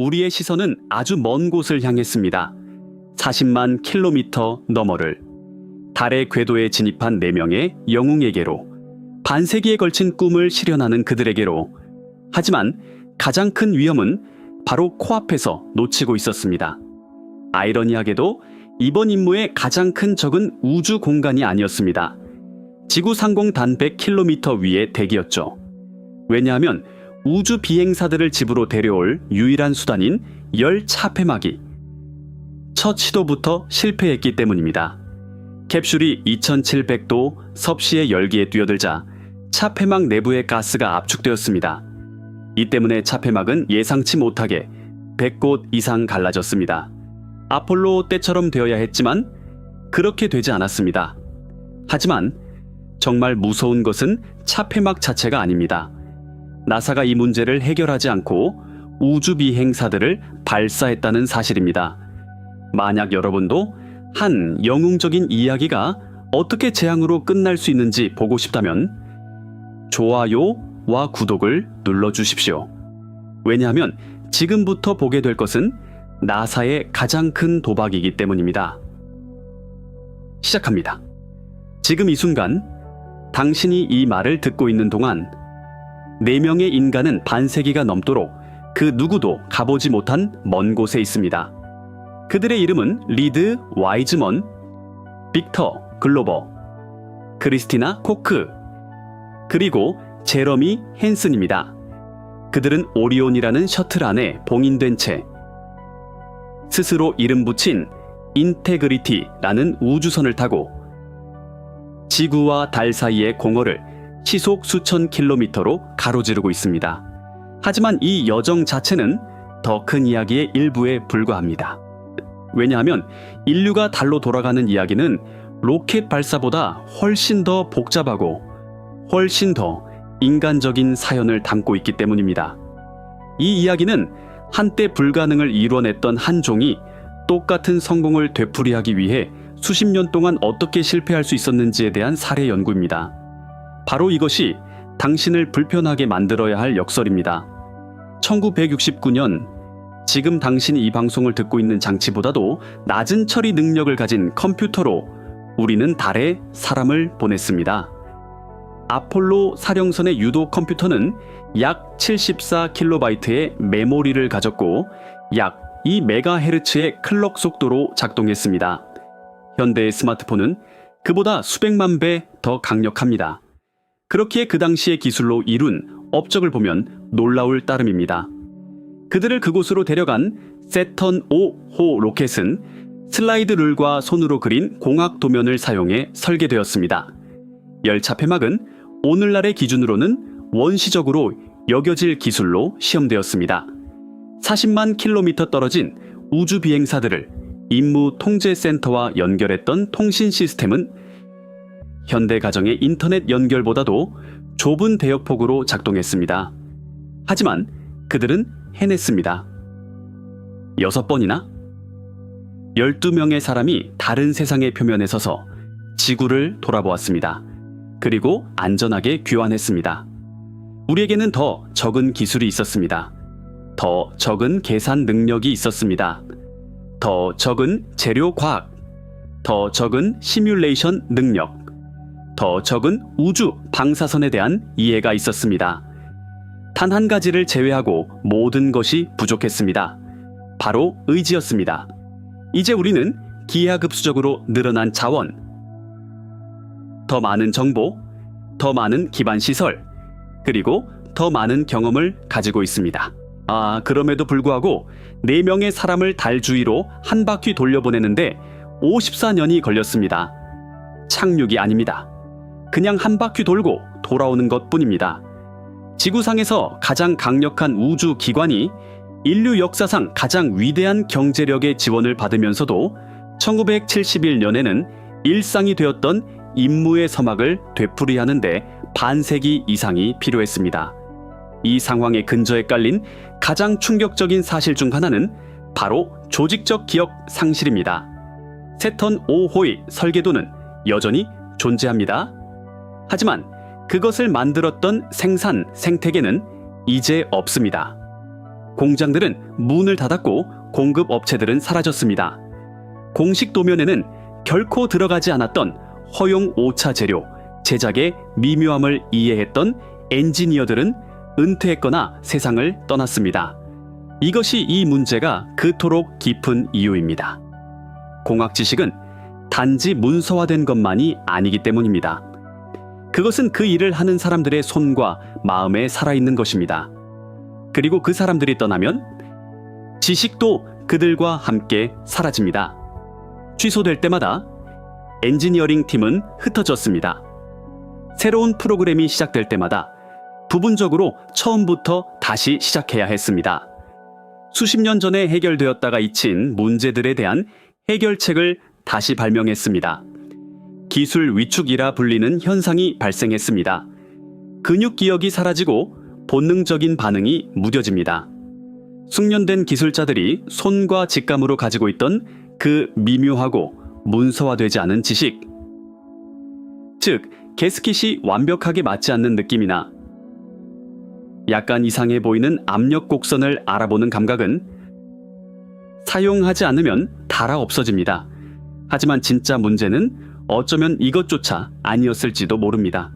우리의 시선은 아주 먼 곳을 향했습니다. 40만 킬로미터 너머를. 달의 궤도에 진입한 4명의 영웅에게로. 반세기에 걸친 꿈을 실현하는 그들에게로. 하지만 가장 큰 위험은 바로 코앞에서 놓치고 있었습니다. 아이러니하게도 이번 임무의 가장 큰 적은 우주 공간이 아니었습니다. 지구 상공 단 100km 위의 대기였죠. 왜냐하면 우주 비행사들을 집으로 데려올 유일한 수단인 열 차폐막이 첫 시도부터 실패했기 때문입니다. 캡슐이 2700도 섭씨의 열기에 뛰어들자 차폐막 내부의 가스가 압축되었습니다. 이 때문에 차폐막은 예상치 못하게 100곳 이상 갈라졌습니다. 아폴로 때처럼 되어야 했지만 그렇게 되지 않았습니다. 하지만 정말 무서운 것은 차폐막 자체가 아닙니다. 나사가 이 문제를 해결하지 않고 우주 비행사들을 발사했다는 사실입니다. 만약 여러분도 한 영웅적인 이야기가 어떻게 재앙으로 끝날 수 있는지 보고 싶다면 좋아요와 구독을 눌러주십시오. 왜냐하면 지금부터 보게 될 것은 나사의 가장 큰 도박이기 때문입니다. 시작합니다. 지금 이 순간 당신이 이 말을 듣고 있는 동안 4명의 인간은 반세기가 넘도록 그 누구도 가보지 못한 먼 곳에 있습니다. 그들의 이름은 리드 와이즈먼, 빅터 글로버, 크리스티나 코크, 그리고 제러미 헨슨입니다. 그들은 오리온이라는 셔틀 안에 봉인된 채 스스로 이름 붙인 인테그리티라는 우주선을 타고 지구와 달 사이의 공허를 시속 수천 킬로미터로 가로지르고 있습니다. 하지만 이 여정 자체는 더 큰 이야기의 일부에 불과합니다. 왜냐하면 인류가 달로 돌아가는 이야기는 로켓 발사보다 훨씬 더 복잡하고 훨씬 더 인간적인 사연을 담고 있기 때문입니다. 이 이야기는 한때 불가능을 이뤄냈던 한 종이 똑같은 성공을 되풀이하기 위해 수십 년 동안 어떻게 실패할 수 있었는지에 대한 사례 연구입니다. 바로 이것이 당신을 불편하게 만들어야 할 역설입니다. 1969년 지금 당신이 이 방송을 듣고 있는 장치보다도 낮은 처리 능력을 가진 컴퓨터로 우리는 달에 사람을 보냈습니다. 아폴로 사령선의 유도 컴퓨터는 약 74kB의 메모리를 가졌고 약 2MHz의 클럭 속도로 작동했습니다. 현대의 스마트폰은 그보다 수백만 배 더 강력합니다. 그렇기에 그 당시의 기술로 이룬 업적을 보면 놀라울 따름입니다. 그들을 그곳으로 데려간 세턴 5호 로켓은 슬라이드 룰과 손으로 그린 공학 도면을 사용해 설계되었습니다. 열차 폐막은 오늘날의 기준으로는 원시적으로 여겨질 기술로 시험되었습니다. 40만 킬로미터 떨어진 우주 비행사들을 임무 통제센터와 연결했던 통신 시스템은 현대 가정의 인터넷 연결보다도 좁은 대역폭으로 작동했습니다. 하지만 그들은 해냈습니다. 6번이나 12명의 사람이 다른 세상의 표면에 서서 지구를 돌아보았습니다. 그리고 안전하게 귀환했습니다. 우리에게는 더 적은 기술이 있었습니다. 더 적은 계산 능력이 있었습니다. 더 적은 재료 과학, 더 적은 시뮬레이션 능력, 더 적은 우주 방사선에 대한 이해가 있었습니다. 단 한 가지를 제외하고 모든 것이 부족했습니다. 바로 의지였습니다. 이제 우리는 기하급수적으로 늘어난 자원, 더 많은 정보, 더 많은 기반 시설, 그리고 더 많은 경험을 가지고 있습니다. 그럼에도 불구하고 4명의 사람을 달 주위로 한 바퀴 돌려보내는데 54년이 걸렸습니다. 착륙이 아닙니다. 그냥 한 바퀴 돌고 돌아오는 것뿐입니다. 지구상에서 가장 강력한 우주 기관이 인류 역사상 가장 위대한 경제력의 지원을 받으면서도 1971년에는 일상이 되었던 임무의 서막을 되풀이하는데 반세기 이상이 필요했습니다. 이 상황의 근저에 깔린 가장 충격적인 사실 중 하나는 바로 조직적 기억 상실입니다. 세턴 5호의 설계도는 여전히 존재합니다. 하지만 그것을 만들었던 생산 생태계는 이제 없습니다. 공장들은 문을 닫았고 공급 업체들은 사라졌습니다. 공식 도면에는 결코 들어가지 않았던 허용 오차 재료, 제작의 미묘함을 이해했던 엔지니어들은 은퇴했거나 세상을 떠났습니다. 이것이 이 문제가 그토록 깊은 이유입니다. 공학 지식은 단지 문서화된 것만이 아니기 때문입니다. 그것은 그 일을 하는 사람들의 손과 마음에 살아있는 것입니다. 그리고 그 사람들이 떠나면 지식도 그들과 함께 사라집니다. 취소될 때마다 엔지니어링 팀은 흩어졌습니다. 새로운 프로그램이 시작될 때마다 부분적으로 처음부터 다시 시작해야 했습니다. 수십 년 전에 해결되었다가 잊힌 문제들에 대한 해결책을 다시 발명했습니다. 기술 위축이라 불리는 현상이 발생했습니다. 근육 기억이 사라지고 본능적인 반응이 무뎌집니다. 숙련된 기술자들이 손과 직감으로 가지고 있던 그 미묘하고 문서화되지 않은 지식, 즉 게스킷이 완벽하게 맞지 않는 느낌이나 약간 이상해 보이는 압력 곡선을 알아보는 감각은 사용하지 않으면 달아 없어집니다. 하지만 진짜 문제는 어쩌면 이것조차 아니었을지도 모릅니다.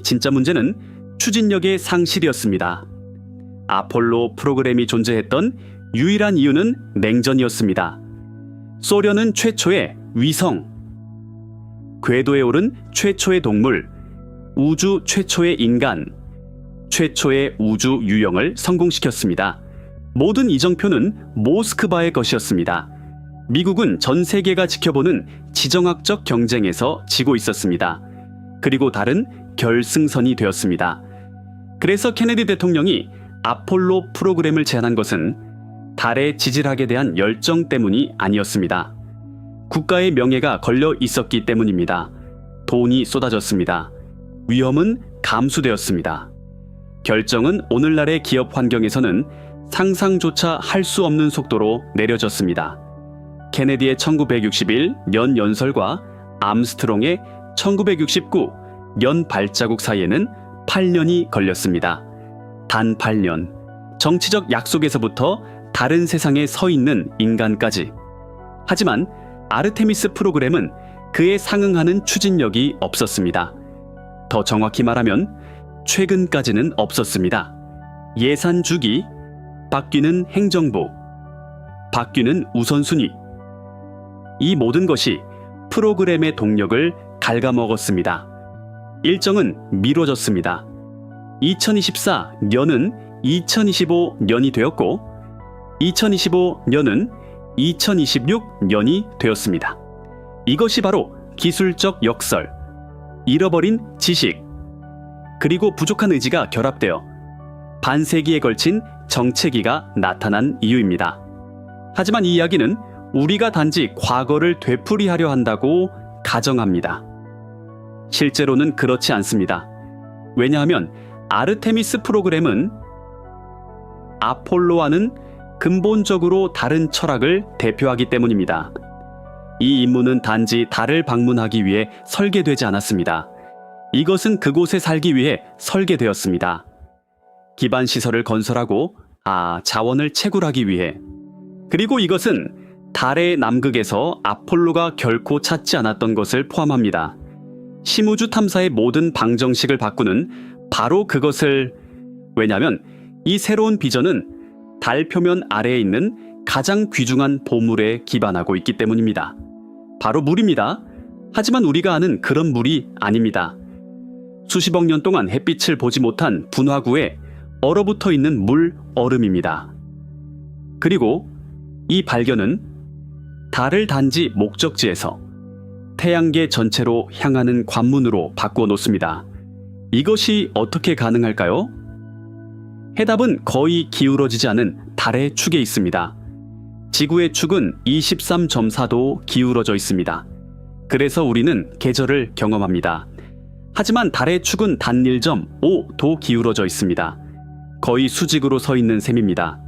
진짜 문제는 추진력의 상실이었습니다. 아폴로 프로그램이 존재했던 유일한 이유는 냉전이었습니다. 소련은 최초의 위성, 궤도에 오른 최초의 동물, 우주 최초의 인간, 최초의 우주 유영을 성공시켰습니다. 모든 이정표는 모스크바의 것이었습니다. 미국은 전 세계가 지켜보는 지정학적 경쟁에서 지고 있었습니다. 그리고 달은 결승선이 되었습니다. 그래서 케네디 대통령이 아폴로 프로그램을 제안한 것은 달의 지질학에 대한 열정 때문이 아니었습니다. 국가의 명예가 걸려 있었기 때문입니다. 돈이 쏟아졌습니다. 위험은 감수되었습니다. 결정은 오늘날의 기업 환경에서는 상상조차 할 수 없는 속도로 내려졌습니다. 케네디의 1961 년 연설과 암스트롱의 1969 년 발자국 사이에는 8년이 걸렸습니다. 단 8년. 정치적 약속에서부터 다른 세상에 서 있는 인간까지. 하지만 아르테미스 프로그램은 그에 상응하는 추진력이 없었습니다. 더 정확히 말하면 최근까지는 없었습니다. 예산 주기, 바뀌는 행정부, 바뀌는 우선순위. 이 모든 것이 프로그램의 동력을 갉아먹었습니다. 일정은 미뤄졌습니다. 2024년은 2025년이 되었고 2025년은 2026년이 되었습니다. 이것이 바로 기술적 역설, 잃어버린 지식, 그리고 부족한 의지가 결합되어 반세기에 걸친 정체기가 나타난 이유입니다. 하지만 이 이야기는 우리가 단지 과거를 되풀이하려 한다고 가정합니다. 실제로는 그렇지 않습니다. 왜냐하면 아르테미스 프로그램은 아폴로와는 근본적으로 다른 철학을 대표하기 때문입니다. 이 임무는 단지 달을 방문하기 위해 설계되지 않았습니다. 이것은 그곳에 살기 위해 설계되었습니다. 기반 시설을 건설하고 자원을 채굴하기 위해. 그리고 이것은 달의 남극에서 아폴로가 결코 찾지 않았던 것을 포함합니다. 심우주 탐사의 모든 방정식을 바꾸는 바로 그것을. 왜냐하면 이 새로운 비전은 달 표면 아래에 있는 가장 귀중한 보물에 기반하고 있기 때문입니다. 바로 물입니다. 하지만 우리가 아는 그런 물이 아닙니다. 수십억 년 동안 햇빛을 보지 못한 분화구에 얼어붙어 있는 물 얼음입니다. 그리고 이 발견은 달을 단지 목적지에서 태양계 전체로 향하는 관문으로 바꾸어 놓습니다. 이것이 어떻게 가능할까요? 해답은 거의 기울어지지 않은 달의 축에 있습니다. 지구의 축은 23.4도 기울어져 있습니다. 그래서 우리는 계절을 경험합니다. 하지만 달의 축은 단 1.5도 기울어져 있습니다. 거의 수직으로 서 있는 셈입니다.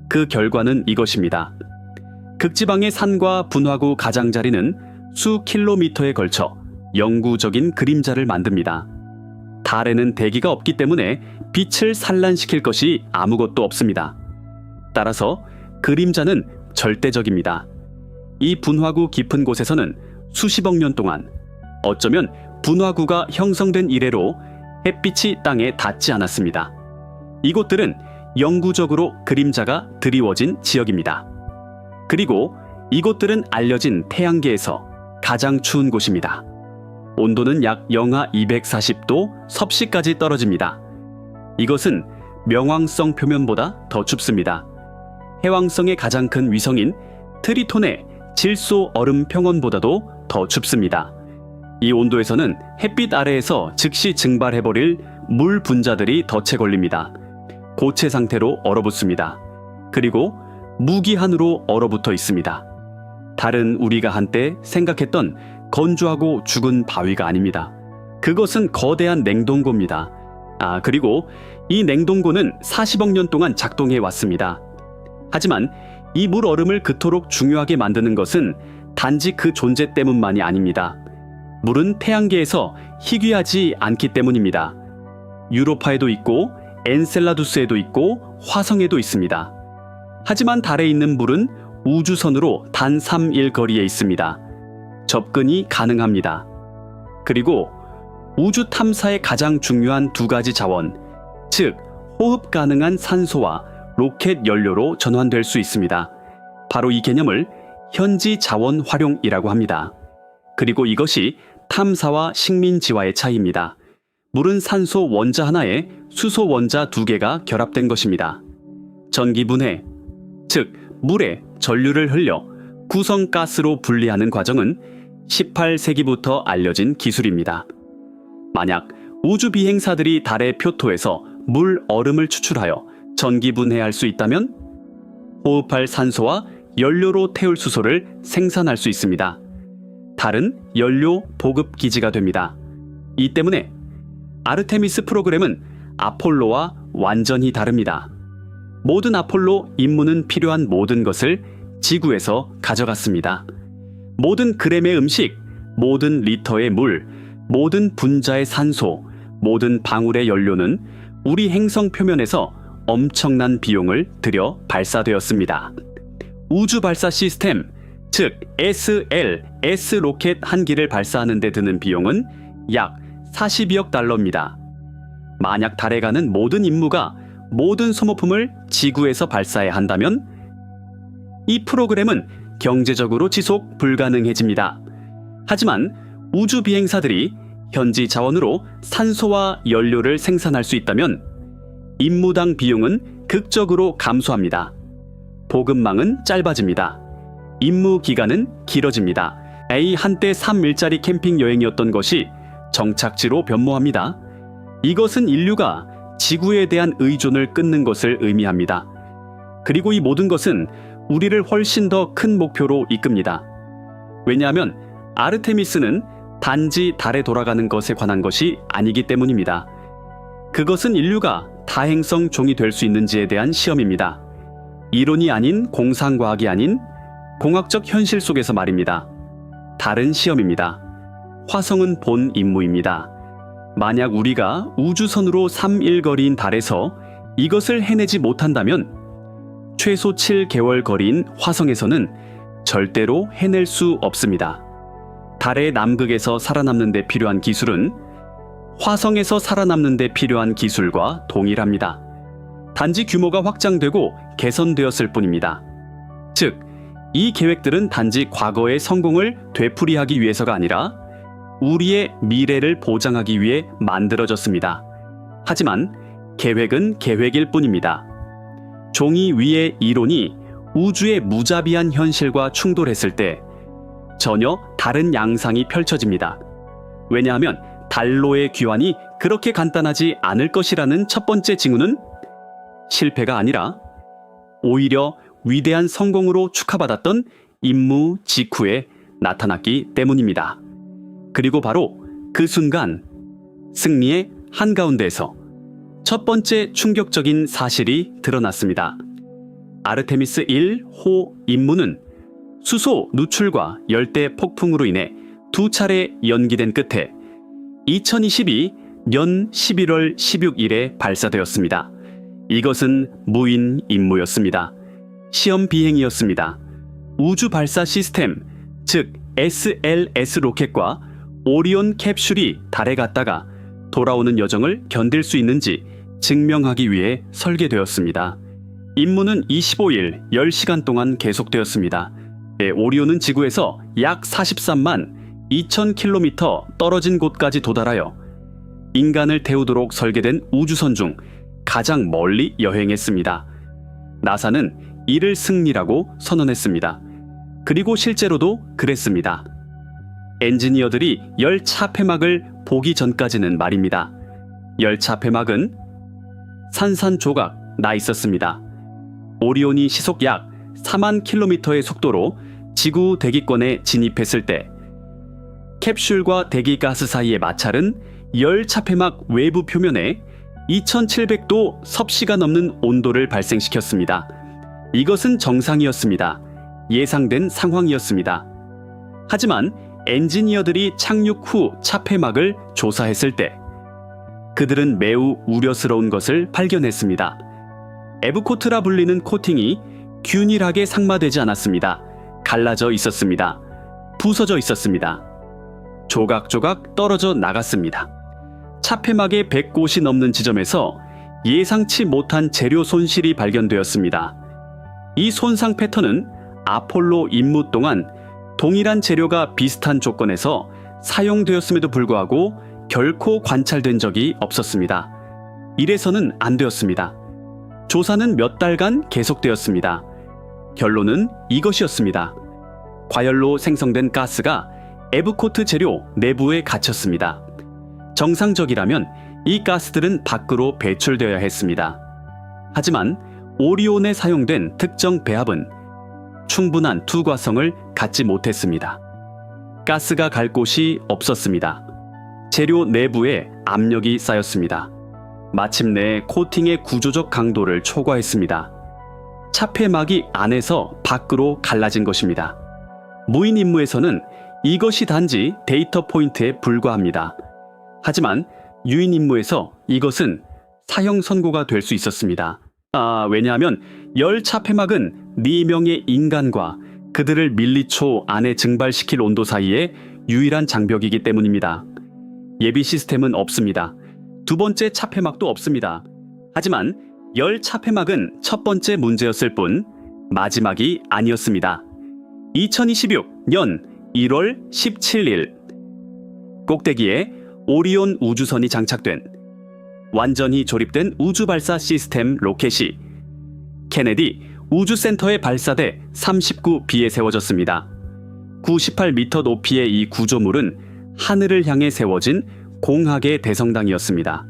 그 결과는 이것입니다. 극지방의 산과 분화구 가장자리는 수 킬로미터에 걸쳐 영구적인 그림자를 만듭니다. 달에는 대기가 없기 때문에 빛을 산란시킬 것이 아무것도 없습니다. 따라서 그림자는 절대적입니다. 이 분화구 깊은 곳에서는 수십억 년 동안, 어쩌면 분화구가 형성된 이래로 햇빛이 땅에 닿지 않았습니다. 이곳들은 영구적으로 그림자가 드리워진 지역입니다. 그리고 이곳들은 알려진 태양계에서 가장 추운 곳입니다. 온도는 약 영하 240도 섭씨까지 떨어집니다. 이것은 명왕성 표면보다 더 춥습니다. 해왕성의 가장 큰 위성인 트리톤의 질소 얼음 평원보다도 더 춥습니다. 이 온도에서는 햇빛 아래에서 즉시 증발해버릴 물 분자들이 덫에 걸립니다. 고체 상태로 얼어붙습니다. 그리고 무기한으로 얼어붙어 있습니다. 달은 우리가 한때 생각했던 건조하고 죽은 바위가 아닙니다. 그것은 거대한 냉동고입니다. 그리고 이 냉동고는 40억 년 동안 작동해 왔습니다. 하지만 이 물 얼음을 그토록 중요하게 만드는 것은 단지 그 존재 때문만이 아닙니다. 물은 태양계에서 희귀하지 않기 때문입니다. 유로파에도 있고 엔셀라두스에도 있고 화성에도 있습니다. 하지만 달에 있는 물은 우주선으로 단 3일 거리에 있습니다. 접근이 가능합니다. 그리고 우주 탐사의 가장 중요한 두 가지 자원, 즉 호흡 가능한 산소와 로켓 연료로 전환될 수 있습니다. 바로 이 개념을 현지 자원 활용이라고 합니다. 그리고 이것이 탐사와 식민지와의 차이입니다. 물은 산소 원자 하나에 수소 원자 두 개가 결합된 것입니다. 전기분해, 즉 물에 전류를 흘려 구성가스로 분리하는 과정은 18세기부터 알려진 기술입니다. 만약 우주 비행사들이 달의 표토에서 물 얼음을 추출하여 전기분해할 수 있다면 호흡할 산소와 연료로 태울 수소를 생산할 수 있습니다. 달은 연료 보급 기지가 됩니다. 이 때문에 아르테미스 프로그램은 아폴로와 완전히 다릅니다. 모든 아폴로 임무는 필요한 모든 것을 지구에서 가져갔습니다. 모든 그램의 음식, 모든 리터의 물, 모든 분자의 산소, 모든 방울의 연료는 우리 행성 표면에서 엄청난 비용을 들여 발사되었습니다. 우주 발사 시스템, 즉 SLS 로켓 한 기를 발사하는 데 드는 비용은 약 42억 달러입니다. 만약 달에 가는 모든 임무가 모든 소모품을 지구에서 발사해야 한다면 이 프로그램은 경제적으로 지속 불가능해집니다. 하지만 우주 비행사들이 현지 자원으로 산소와 연료를 생산할 수 있다면 임무당 비용은 극적으로 감소합니다. 보급망은 짧아집니다. 임무 기간은 길어집니다. 한때 3일짜리 캠핑 여행이었던 것이 정착지로 변모합니다. 이것은 인류가 지구에 대한 의존을 끊는 것을 의미합니다. 그리고 이 모든 것은 우리를 훨씬 더 큰 목표로 이끕니다. 왜냐하면 아르테미스는 단지 달에 돌아가는 것에 관한 것이 아니기 때문입니다. 그것은 인류가 다행성 종이 될 수 있는지에 대한 시험입니다. 이론이 아닌 공상과학이 아닌 공학적 현실 속에서 말입니다. 달은 시험입니다. 화성은 본 임무입니다. 만약 우리가 우주선으로 3일 거리인 달에서 이것을 해내지 못한다면 최소 7개월 거리인 화성에서는 절대로 해낼 수 없습니다. 달의 남극에서 살아남는 데 필요한 기술은 화성에서 살아남는 데 필요한 기술과 동일합니다. 단지 규모가 확장되고 개선되었을 뿐입니다. 즉, 이 계획들은 단지 과거의 성공을 되풀이하기 위해서가 아니라 우리의 미래를 보장하기 위해 만들어졌습니다. 하지만 계획은 계획일 뿐입니다. 종이 위의 이론이 우주의 무자비한 현실과 충돌했을 때 전혀 다른 양상이 펼쳐집니다. 왜냐하면 달로의 귀환이 그렇게 간단하지 않을 것이라는 첫 번째 징후는 실패가 아니라 오히려 위대한 성공으로 축하받았던 임무 직후에 나타났기 때문입니다. 그리고 바로 그 순간 승리의 한가운데에서 첫 번째 충격적인 사실이 드러났습니다. 아르테미스 1호 임무는 수소 누출과 열대 폭풍으로 인해 두 차례 연기된 끝에 2022년 11월 16일에 발사되었습니다. 이것은 무인 임무였습니다. 시험 비행이었습니다. 우주 발사 시스템, 즉 SLS 로켓과 오리온 캡슐이 달에 갔다가 돌아오는 여정을 견딜 수 있는지 증명하기 위해 설계되었습니다. 임무는 25일 10시간 동안 계속되었습니다. 오리온은 지구에서 약 43만 2,000km 떨어진 곳까지 도달하여 인간을 태우도록 설계된 우주선 중 가장 멀리 여행했습니다. 나사는 이를 승리라고 선언했습니다. 그리고 실제로도 그랬습니다. 엔지니어들이 열차 폐막을 보기 전까지는 말입니다. 열차 폐막은 산산조각 나 있었습니다. 오리온이 시속 약 4만 킬로미터의 속도로 지구 대기권에 진입했을 때 캡슐과 대기가스 사이의 마찰은 열차 폐막 외부 표면에 2700도 섭씨가 넘는 온도를 발생시켰습니다. 이것은 정상이었습니다. 예상된 상황이었습니다. 하지만 엔지니어들이 착륙 후 차 폐막을 조사했을 때 그들은 매우 우려스러운 것을 발견했습니다. 에브코트라 불리는 코팅이 균일하게 상마되지 않았습니다. 갈라져 있었습니다. 부서져 있었습니다. 조각조각 떨어져 나갔습니다. 차 폐막의 100곳이 넘는 지점에서 예상치 못한 재료 손실이 발견되었습니다. 이 손상 패턴은 아폴로 임무 동안 동일한 재료가 비슷한 조건에서 사용되었음에도 불구하고 결코 관찰된 적이 없었습니다. 이래서는 안 되었습니다. 조사는 몇 달간 계속되었습니다. 결론은 이것이었습니다. 과열로 생성된 가스가 에브코트 재료 내부에 갇혔습니다. 정상적이라면 이 가스들은 밖으로 배출되어야 했습니다. 하지만 오리온에 사용된 특정 배합은 충분한 투과성을 갖지 못했습니다. 가스가 갈 곳이 없었습니다. 재료 내부에 압력이 쌓였습니다. 마침내 코팅의 구조적 강도를 초과했습니다. 차 폐막이 안에서 밖으로 갈라진 것입니다. 무인 임무에서는 이것이 단지 데이터 포인트에 불과합니다. 하지만 유인 임무에서 이것은 사형 선고가 될 수 있었습니다. 왜냐하면 열차 폐막은 4명의 인간과 그들을 밀리초 안에 증발시킬 온도 사이의 유일한 장벽이기 때문입니다. 예비 시스템은 없습니다. 두 번째 차 폐막도 없습니다. 하지만 열차 폐막은 첫 번째 문제였을 뿐 마지막이 아니었습니다. 2026년 1월 17일 꼭대기에 오리온 우주선이 장착된 완전히 조립된 우주 발사 시스템 로켓이 케네디 우주센터에 발사돼 39B에 세워졌습니다. 98m 높이의 이 구조물은 하늘을 향해 세워진 공학의 대성당이었습니다.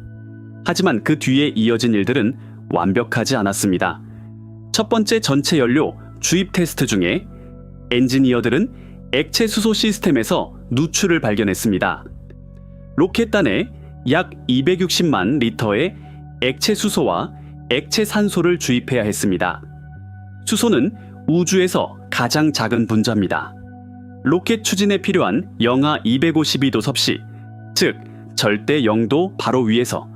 하지만 그 뒤에 이어진 일들은 완벽하지 않았습니다. 첫 번째 전체 연료 주입 테스트 중에 엔지니어들은 액체 수소 시스템에서 누출을 발견했습니다. 로켓단에 약 260만 리터의 액체 수소와 액체 산소를 주입해야 했습니다. 수소는 우주에서 가장 작은 분자입니다. 로켓 추진에 필요한 영하 252도 섭씨, 즉 절대 0도 바로 위에서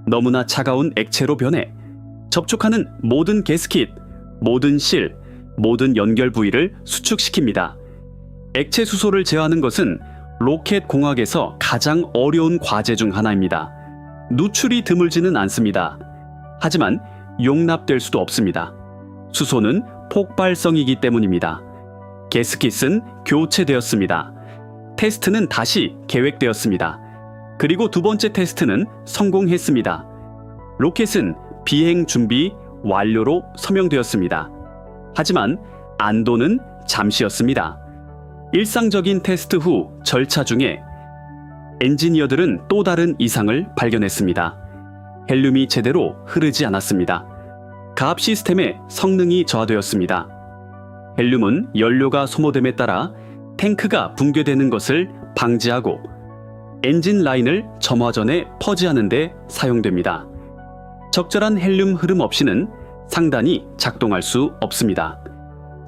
너무나 차가운 액체로 변해 접촉하는 모든 가스킷, 모든 실, 모든 연결 부위를 수축시킵니다. 액체 수소를 제어하는 것은 로켓 공학에서 가장 어려운 과제 중 하나입니다. 누출이 드물지는 않습니다. 하지만 용납될 수도 없습니다. 수소는 폭발성이기 때문입니다. 가스킷은 교체되었습니다. 테스트는 다시 계획되었습니다. 그리고 두 번째 테스트는 성공했습니다. 로켓은 비행 준비 완료로 서명되었습니다. 하지만 안도는 잠시였습니다. 일상적인 테스트 후 절차 중에 엔지니어들은 또 다른 이상을 발견했습니다. 헬륨이 제대로 흐르지 않았습니다. 가압 시스템의 성능이 저하되었습니다. 헬륨은 연료가 소모됨에 따라 탱크가 붕괴되는 것을 방지하고 엔진 라인을 점화전에 퍼지하는 데 사용됩니다. 적절한 헬륨 흐름 없이는 상단이 작동할 수 없습니다.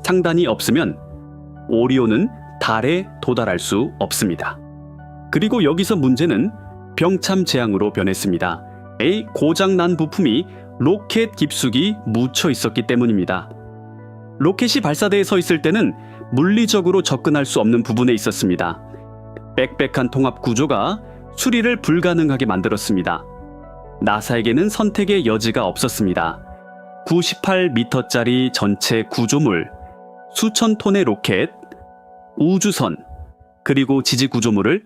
상단이 없으면 오리온은 달에 도달할 수 없습니다. 그리고 여기서 문제는 병참 재앙으로 변했습니다. 고장난 부품이 로켓 깊숙이 묻혀 있었기 때문입니다. 로켓이 발사대에 서 있을 때는 물리적으로 접근할 수 없는 부분에 있었습니다. 빽빽한 통합 구조가 수리를 불가능하게 만들었습니다. 나사에게는 선택의 여지가 없었습니다. 98m짜리 전체 구조물, 수천 톤의 로켓, 우주선, 그리고 지지 구조물을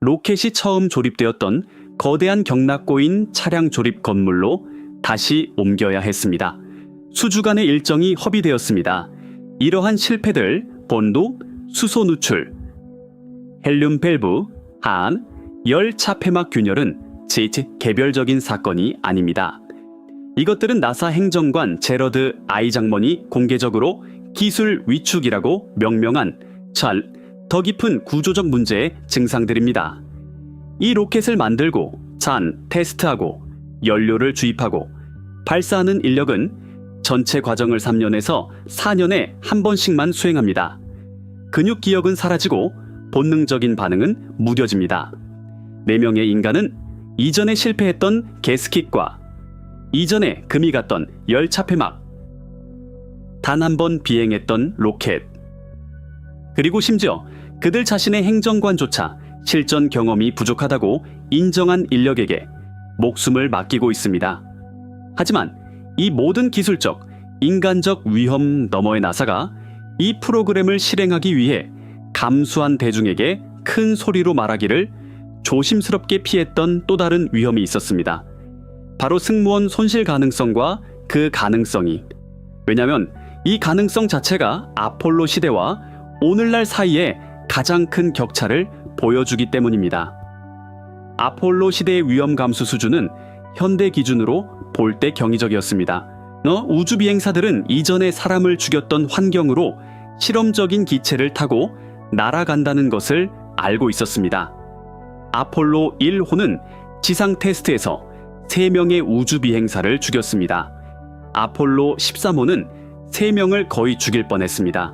로켓이 처음 조립되었던 거대한 경락고인 차량 조립 건물로 다시 옮겨야 했습니다. 수주간의 일정이 허비되었습니다. 이러한 실패들, 본도, 수소 누출, 헬륨 밸브, 한, 열 차폐막 균열은 개별적인 사건이 아닙니다. 이것들은 나사 행정관 제러드 아이 장먼이 공개적으로 기술 위축이라고 명명한 더 깊은 구조적 문제의 증상들입니다. 이 로켓을 만들고 테스트하고 연료를 주입하고 발사하는 인력은 전체 과정을 3년에서 4년에 한 번씩만 수행합니다. 근육 기억은 사라지고 본능적인 반응은 무뎌집니다. 4명의 인간은 이전에 실패했던 게스킷과 이전에 금이 갔던 열차폐막, 단 한 번 비행했던 로켓, 그리고 심지어 그들 자신의 행정관조차 실전 경험이 부족하다고 인정한 인력에게 목숨을 맡기고 있습니다. 하지만 이 모든 기술적, 인간적 위험 너머의 나사가 이 프로그램을 실행하기 위해 감수한 대중에게 큰 소리로 말하기를 조심스럽게 피했던 또 다른 위험이 있었습니다. 바로 승무원 손실 가능성과 그 가능성이, 왜냐하면 이 가능성 자체가 아폴로 시대와 오늘날 사이에 가장 큰 격차를 보여주기 때문입니다. 아폴로 시대의 위험 감수 수준은 현대 기준으로 볼 때 경이적이었습니다. 우주 비행사들은 이전에 사람을 죽였던 환경으로 실험적인 기체를 타고 날아간다는 것을 알고 있었습니다. 아폴로 1호는 지상 테스트에서 3명의 우주 비행사를 죽였습니다. 아폴로 13호는 3명을 거의 죽일 뻔했습니다.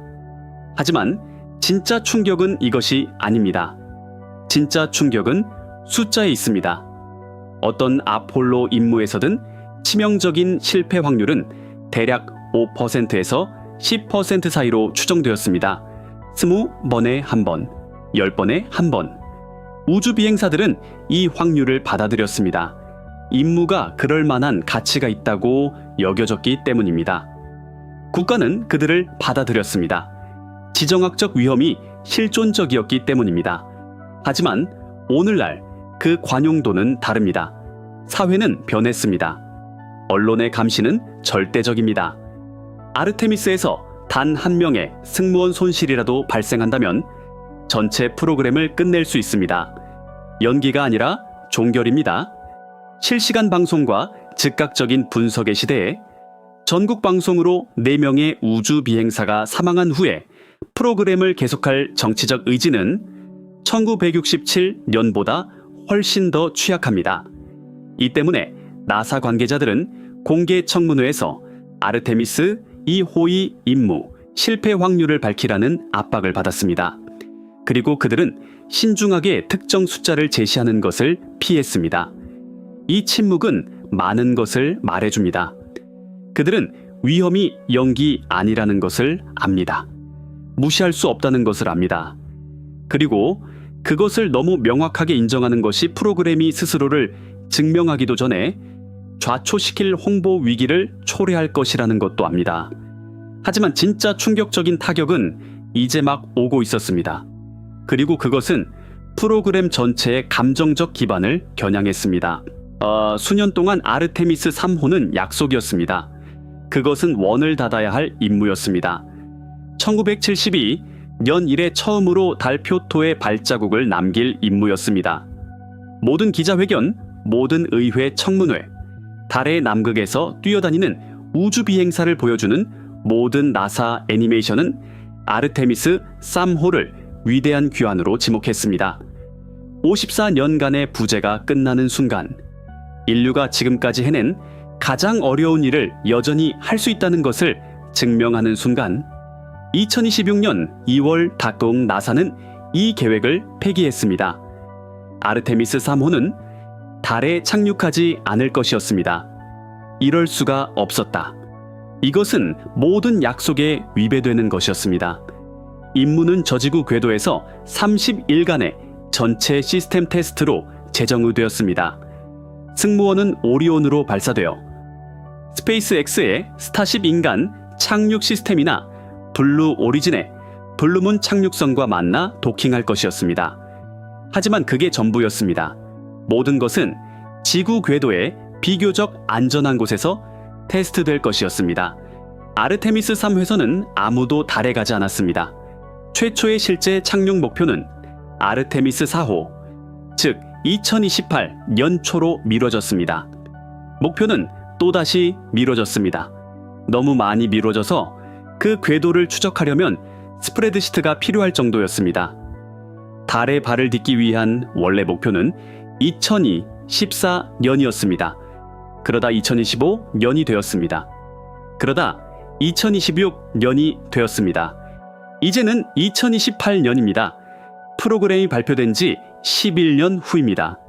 하지만 진짜 충격은 이것이 아닙니다. 진짜 충격은 숫자에 있습니다. 어떤 아폴로 임무에서든 치명적인 실패 확률은 대략 5%에서 10% 사이로 추정되었습니다. 20번에 한 번, 10번에 한 번. 우주 비행사들은 이 확률을 받아들였습니다. 임무가 그럴 만한 가치가 있다고 여겨졌기 때문입니다. 국가는 그들을 받아들였습니다. 지정학적 위험이 실존적이었기 때문입니다. 하지만 오늘날 그 관용도는 다릅니다. 사회는 변했습니다. 언론의 감시는 절대적입니다. 아르테미스에서 단 한 명의 승무원 손실이라도 발생한다면 전체 프로그램을 끝낼 수 있습니다. 연기가 아니라 종결입니다. 실시간 방송과 즉각적인 분석의 시대에 전국 방송으로 4명의 우주 비행사가 사망한 후에 프로그램을 계속할 정치적 의지는 1967년보다 훨씬 더 취약합니다. 이 때문에 나사 관계자들은 공개 청문회에서 아르테미스 2호의 임무 실패 확률을 밝히라는 압박을 받았습니다. 그리고 그들은 신중하게 특정 숫자를 제시하는 것을 피했습니다. 이 침묵은 많은 것을 말해줍니다. 그들은 위험이 연기 아니라는 것을 압니다. 무시할 수 없다는 것을 압니다. 그리고 그것을 너무 명확하게 인정하는 것이 프로그램이 스스로를 증명하기도 전에 좌초시킬 홍보 위기를 초래할 것이라는 것도 압니다. 하지만 진짜 충격적인 타격은 이제 막 오고 있었습니다. 그리고 그것은 프로그램 전체의 감정적 기반을 겨냥했습니다. 수년 동안 아르테미스 3호는 약속이었습니다. 그것은 원을 닫아야 할 임무였습니다. 1972년 이래 처음으로 달 표토의 발자국을 남길 임무였습니다. 모든 기자회견, 모든 의회 청문회, 달의 남극에서 뛰어다니는 우주 비행사를 보여주는 모든 나사 애니메이션은 아르테미스 3호를 위대한 귀환으로 지목했습니다. 54년간의 부재가 끝나는 순간, 인류가 지금까지 해낸 가장 어려운 일을 여전히 할 수 있다는 것을 증명하는 순간, 2026년 2월 닥공 나사는 이 계획을 폐기했습니다. 아르테미스 3호는 달에 착륙하지 않을 것이었습니다. 이럴 수가 없었다. 이것은 모든 약속에 위배되는 것이었습니다. 임무는 저지구 궤도에서 30일간의 전체 시스템 테스트로 재정의되었습니다. 승무원은 오리온으로 발사되어 스페이스X의 스타쉽 인간 착륙 시스템이나 블루 오리진의 블루문 착륙선과 만나 도킹할 것이었습니다. 하지만 그게 전부였습니다. 모든 것은 지구 궤도의 비교적 안전한 곳에서 테스트될 것이었습니다. 아르테미스 3회선은 아무도 달에 가지 않았습니다. 최초의 실제 착륙 목표는 아르테미스 4호, 즉 2028 연초로 미뤄졌습니다. 목표는 또다시 미뤄졌습니다. 너무 많이 미뤄져서 그 궤도를 추적하려면 스프레드시트가 필요할 정도였습니다. 달에 발을 딛기 위한 원래 목표는 2014년이었습니다. 그러다 2025년이 되었습니다. 그러다 2026년이 되었습니다. 이제는 2028년입니다. 프로그램이 발표된 지 11년 후입니다.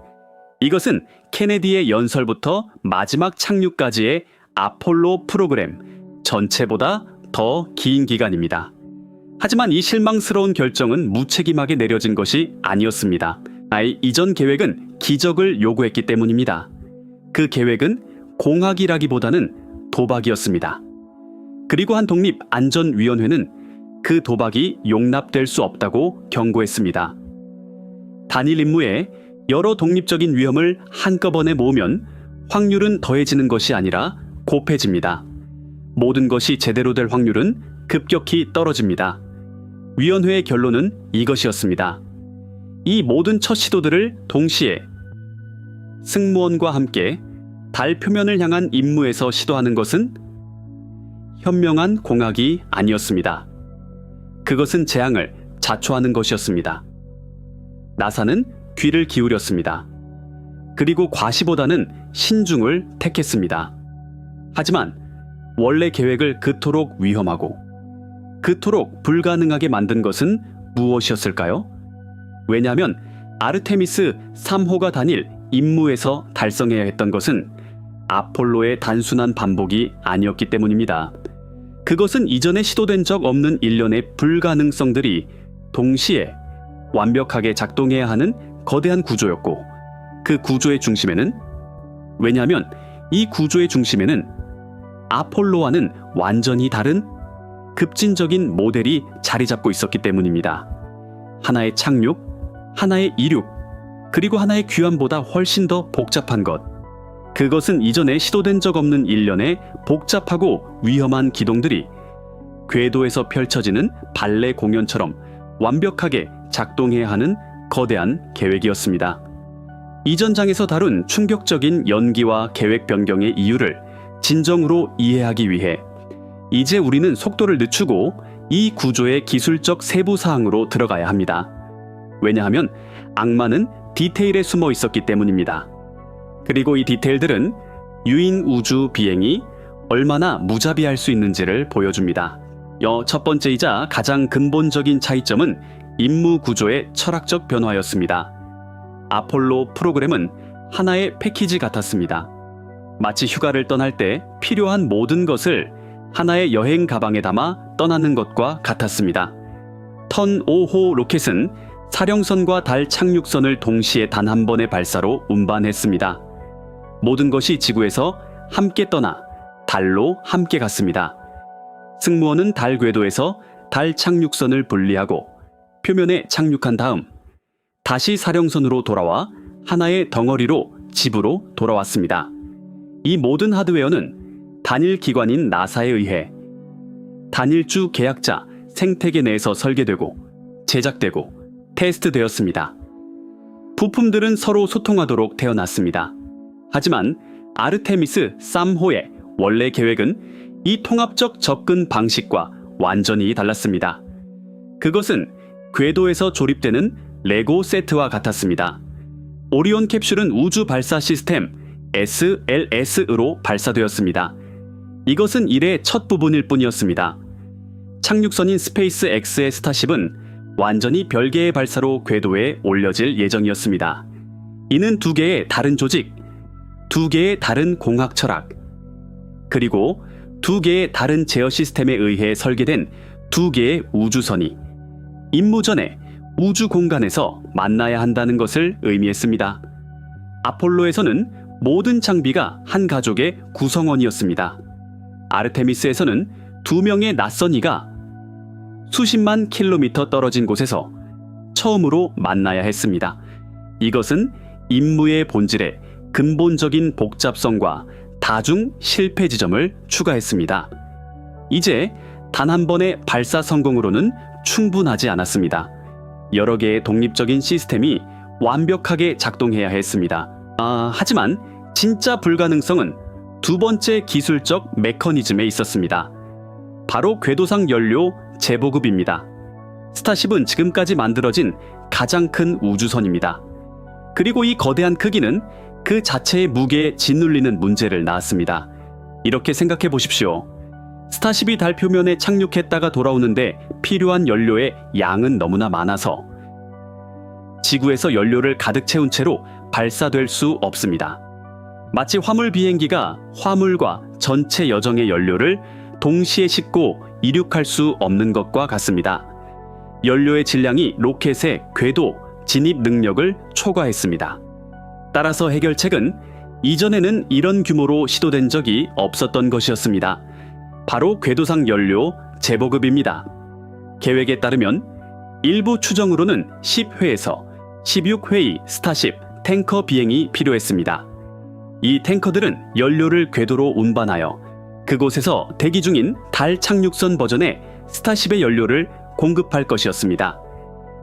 이것은 케네디의 연설부터 마지막 착륙까지의 아폴로 프로그램 전체보다 더 긴 기간입니다. 하지만 이 실망스러운 결정은 무책임하게 내려진 것이 아니었습니다. 이전 계획은 기적을 요구했기 때문입니다. 그 계획은 공학이라기보다는 도박이었습니다. 그리고 한 독립안전위원회는 그 도박이 용납될 수 없다고 경고했습니다. 단일 임무에 여러 독립적인 위험을 한꺼번에 모으면 확률은 더해지는 것이 아니라 곱해집니다. 모든 것이 제대로 될 확률은 급격히 떨어집니다. 위원회의 결론은 이것이었습니다. 이 모든 첫 시도들을 동시에 승무원과 함께 달 표면을 향한 임무에서 시도하는 것은 현명한 공학이 아니었습니다. 그것은 재앙을 자초하는 것이었습니다. 나사는 귀를 기울였습니다. 그리고 과시보다는 신중을 택했습니다. 하지만 원래 계획을 그토록 위험하고 그토록 불가능하게 만든 것은 무엇이었을까요? 왜냐하면 아르테미스 3호가 단일 임무에서 달성해야 했던 것은 아폴로의 단순한 반복이 아니었기 때문입니다. 그것은 이전에 시도된 적 없는 일련의 불가능성들이 동시에 완벽하게 작동해야 하는 거대한 구조였고, 그 구조의 중심에는, 왜냐하면 이 구조의 중심에는 아폴로와는 완전히 다른 급진적인 모델이 자리 잡고 있었기 때문입니다. 하나의 착륙, 하나의 이륙, 그리고 하나의 귀환보다 훨씬 더 복잡한 것. 그것은 이전에 시도된 적 없는 일련의 복잡하고 위험한 기동들이 궤도에서 펼쳐지는 발레 공연처럼 완벽하게 작동해야 하는 거대한 계획이었습니다. 이전 장에서 다룬 충격적인 연기와 계획 변경의 이유를 진정으로 이해하기 위해 이제 우리는 속도를 늦추고 이 구조의 기술적 세부 사항으로 들어가야 합니다. 왜냐하면 악마는 디테일에 숨어 있었기 때문입니다. 그리고 이 디테일들은 유인 우주 비행이 얼마나 무자비할 수 있는지를 보여줍니다. 첫 번째이자 가장 근본적인 차이점은 임무 구조의 철학적 변화였습니다. 아폴로 프로그램은 하나의 패키지 같았습니다. 마치 휴가를 떠날 때 필요한 모든 것을 하나의 여행 가방에 담아 떠나는 것과 같았습니다. 턴 5호 로켓은 사령선과 달 착륙선을 동시에 단 한 번의 발사로 운반했습니다. 모든 것이 지구에서 함께 떠나 달로 함께 갔습니다. 승무원은 달 궤도에서 달 착륙선을 분리하고 표면에 착륙한 다음 다시 사령선으로 돌아와 하나의 덩어리로 집으로 돌아왔습니다. 이 모든 하드웨어는 단일 기관인 나사에 의해 단일주 계약자 생태계 내에서 설계되고 제작되고 테스트되었습니다. 부품들은 서로 소통하도록 태어났습니다. 하지만 아르테미스 3호의 원래 계획은 이 통합적 접근 방식과 완전히 달랐습니다. 그것은 궤도에서 조립되는 레고 세트와 같았습니다. 오리온 캡슐은 우주 발사 시스템 SLS으로 발사되었습니다. 이것은 일의 첫 부분일 뿐이었습니다. 착륙선인 스페이스 X의 스타쉽은 완전히 별개의 발사로 궤도에 올려질 예정이었습니다. 이는 두 개의 다른 조직, 두 개의 다른 공학 철학, 그리고 두 개의 다른 제어 시스템에 의해 설계된 두 개의 우주선이 임무 전에 우주 공간에서 만나야 한다는 것을 의미했습니다. 아폴로에서는 모든 장비가 한 가족의 구성원이었습니다. 아르테미스에서는 두 명의 낯선 이가 수십만 킬로미터 떨어진 곳에서 처음으로 만나야 했습니다. 이것은 임무의 본질에 근본적인 복잡성과 다중 실패 지점을 추가했습니다. 이제 단 한 번의 발사 성공으로는 충분하지 않았습니다. 여러 개의 독립적인 시스템이 완벽하게 작동해야 했습니다. 하지만 진짜 불가능성은 두 번째 기술적 메커니즘에 있었습니다. 바로 궤도상 연료 재보급입니다. 스타쉽은 지금까지 만들어진 가장 큰 우주선입니다. 그리고 이 거대한 크기는 그 자체의 무게에 짓눌리는 문제를 낳았습니다. 이렇게 생각해 보십시오. 스타쉽이 달 표면에 착륙했다가 돌아오는데 필요한 연료의 양은 너무나 많아서 지구에서 연료를 가득 채운 채로 발사될 수 없습니다. 마치 화물 비행기가 화물과 전체 여정의 연료를 동시에 싣고 이륙할 수 없는 것과 같습니다. 연료의 질량이 로켓의 궤도 진입 능력을 초과했습니다. 따라서 해결책은 이전에는 이런 규모로 시도된 적이 없었던 것이었습니다. 바로 궤도상 연료 재보급입니다. 계획에 따르면 일부 추정으로는 10회에서 16회의 스타쉽 탱커 비행이 필요했습니다. 이 탱커들은 연료를 궤도로 운반하여 그곳에서 대기 중인 달 착륙선 버전의 스타쉽의 연료를 공급할 것이었습니다.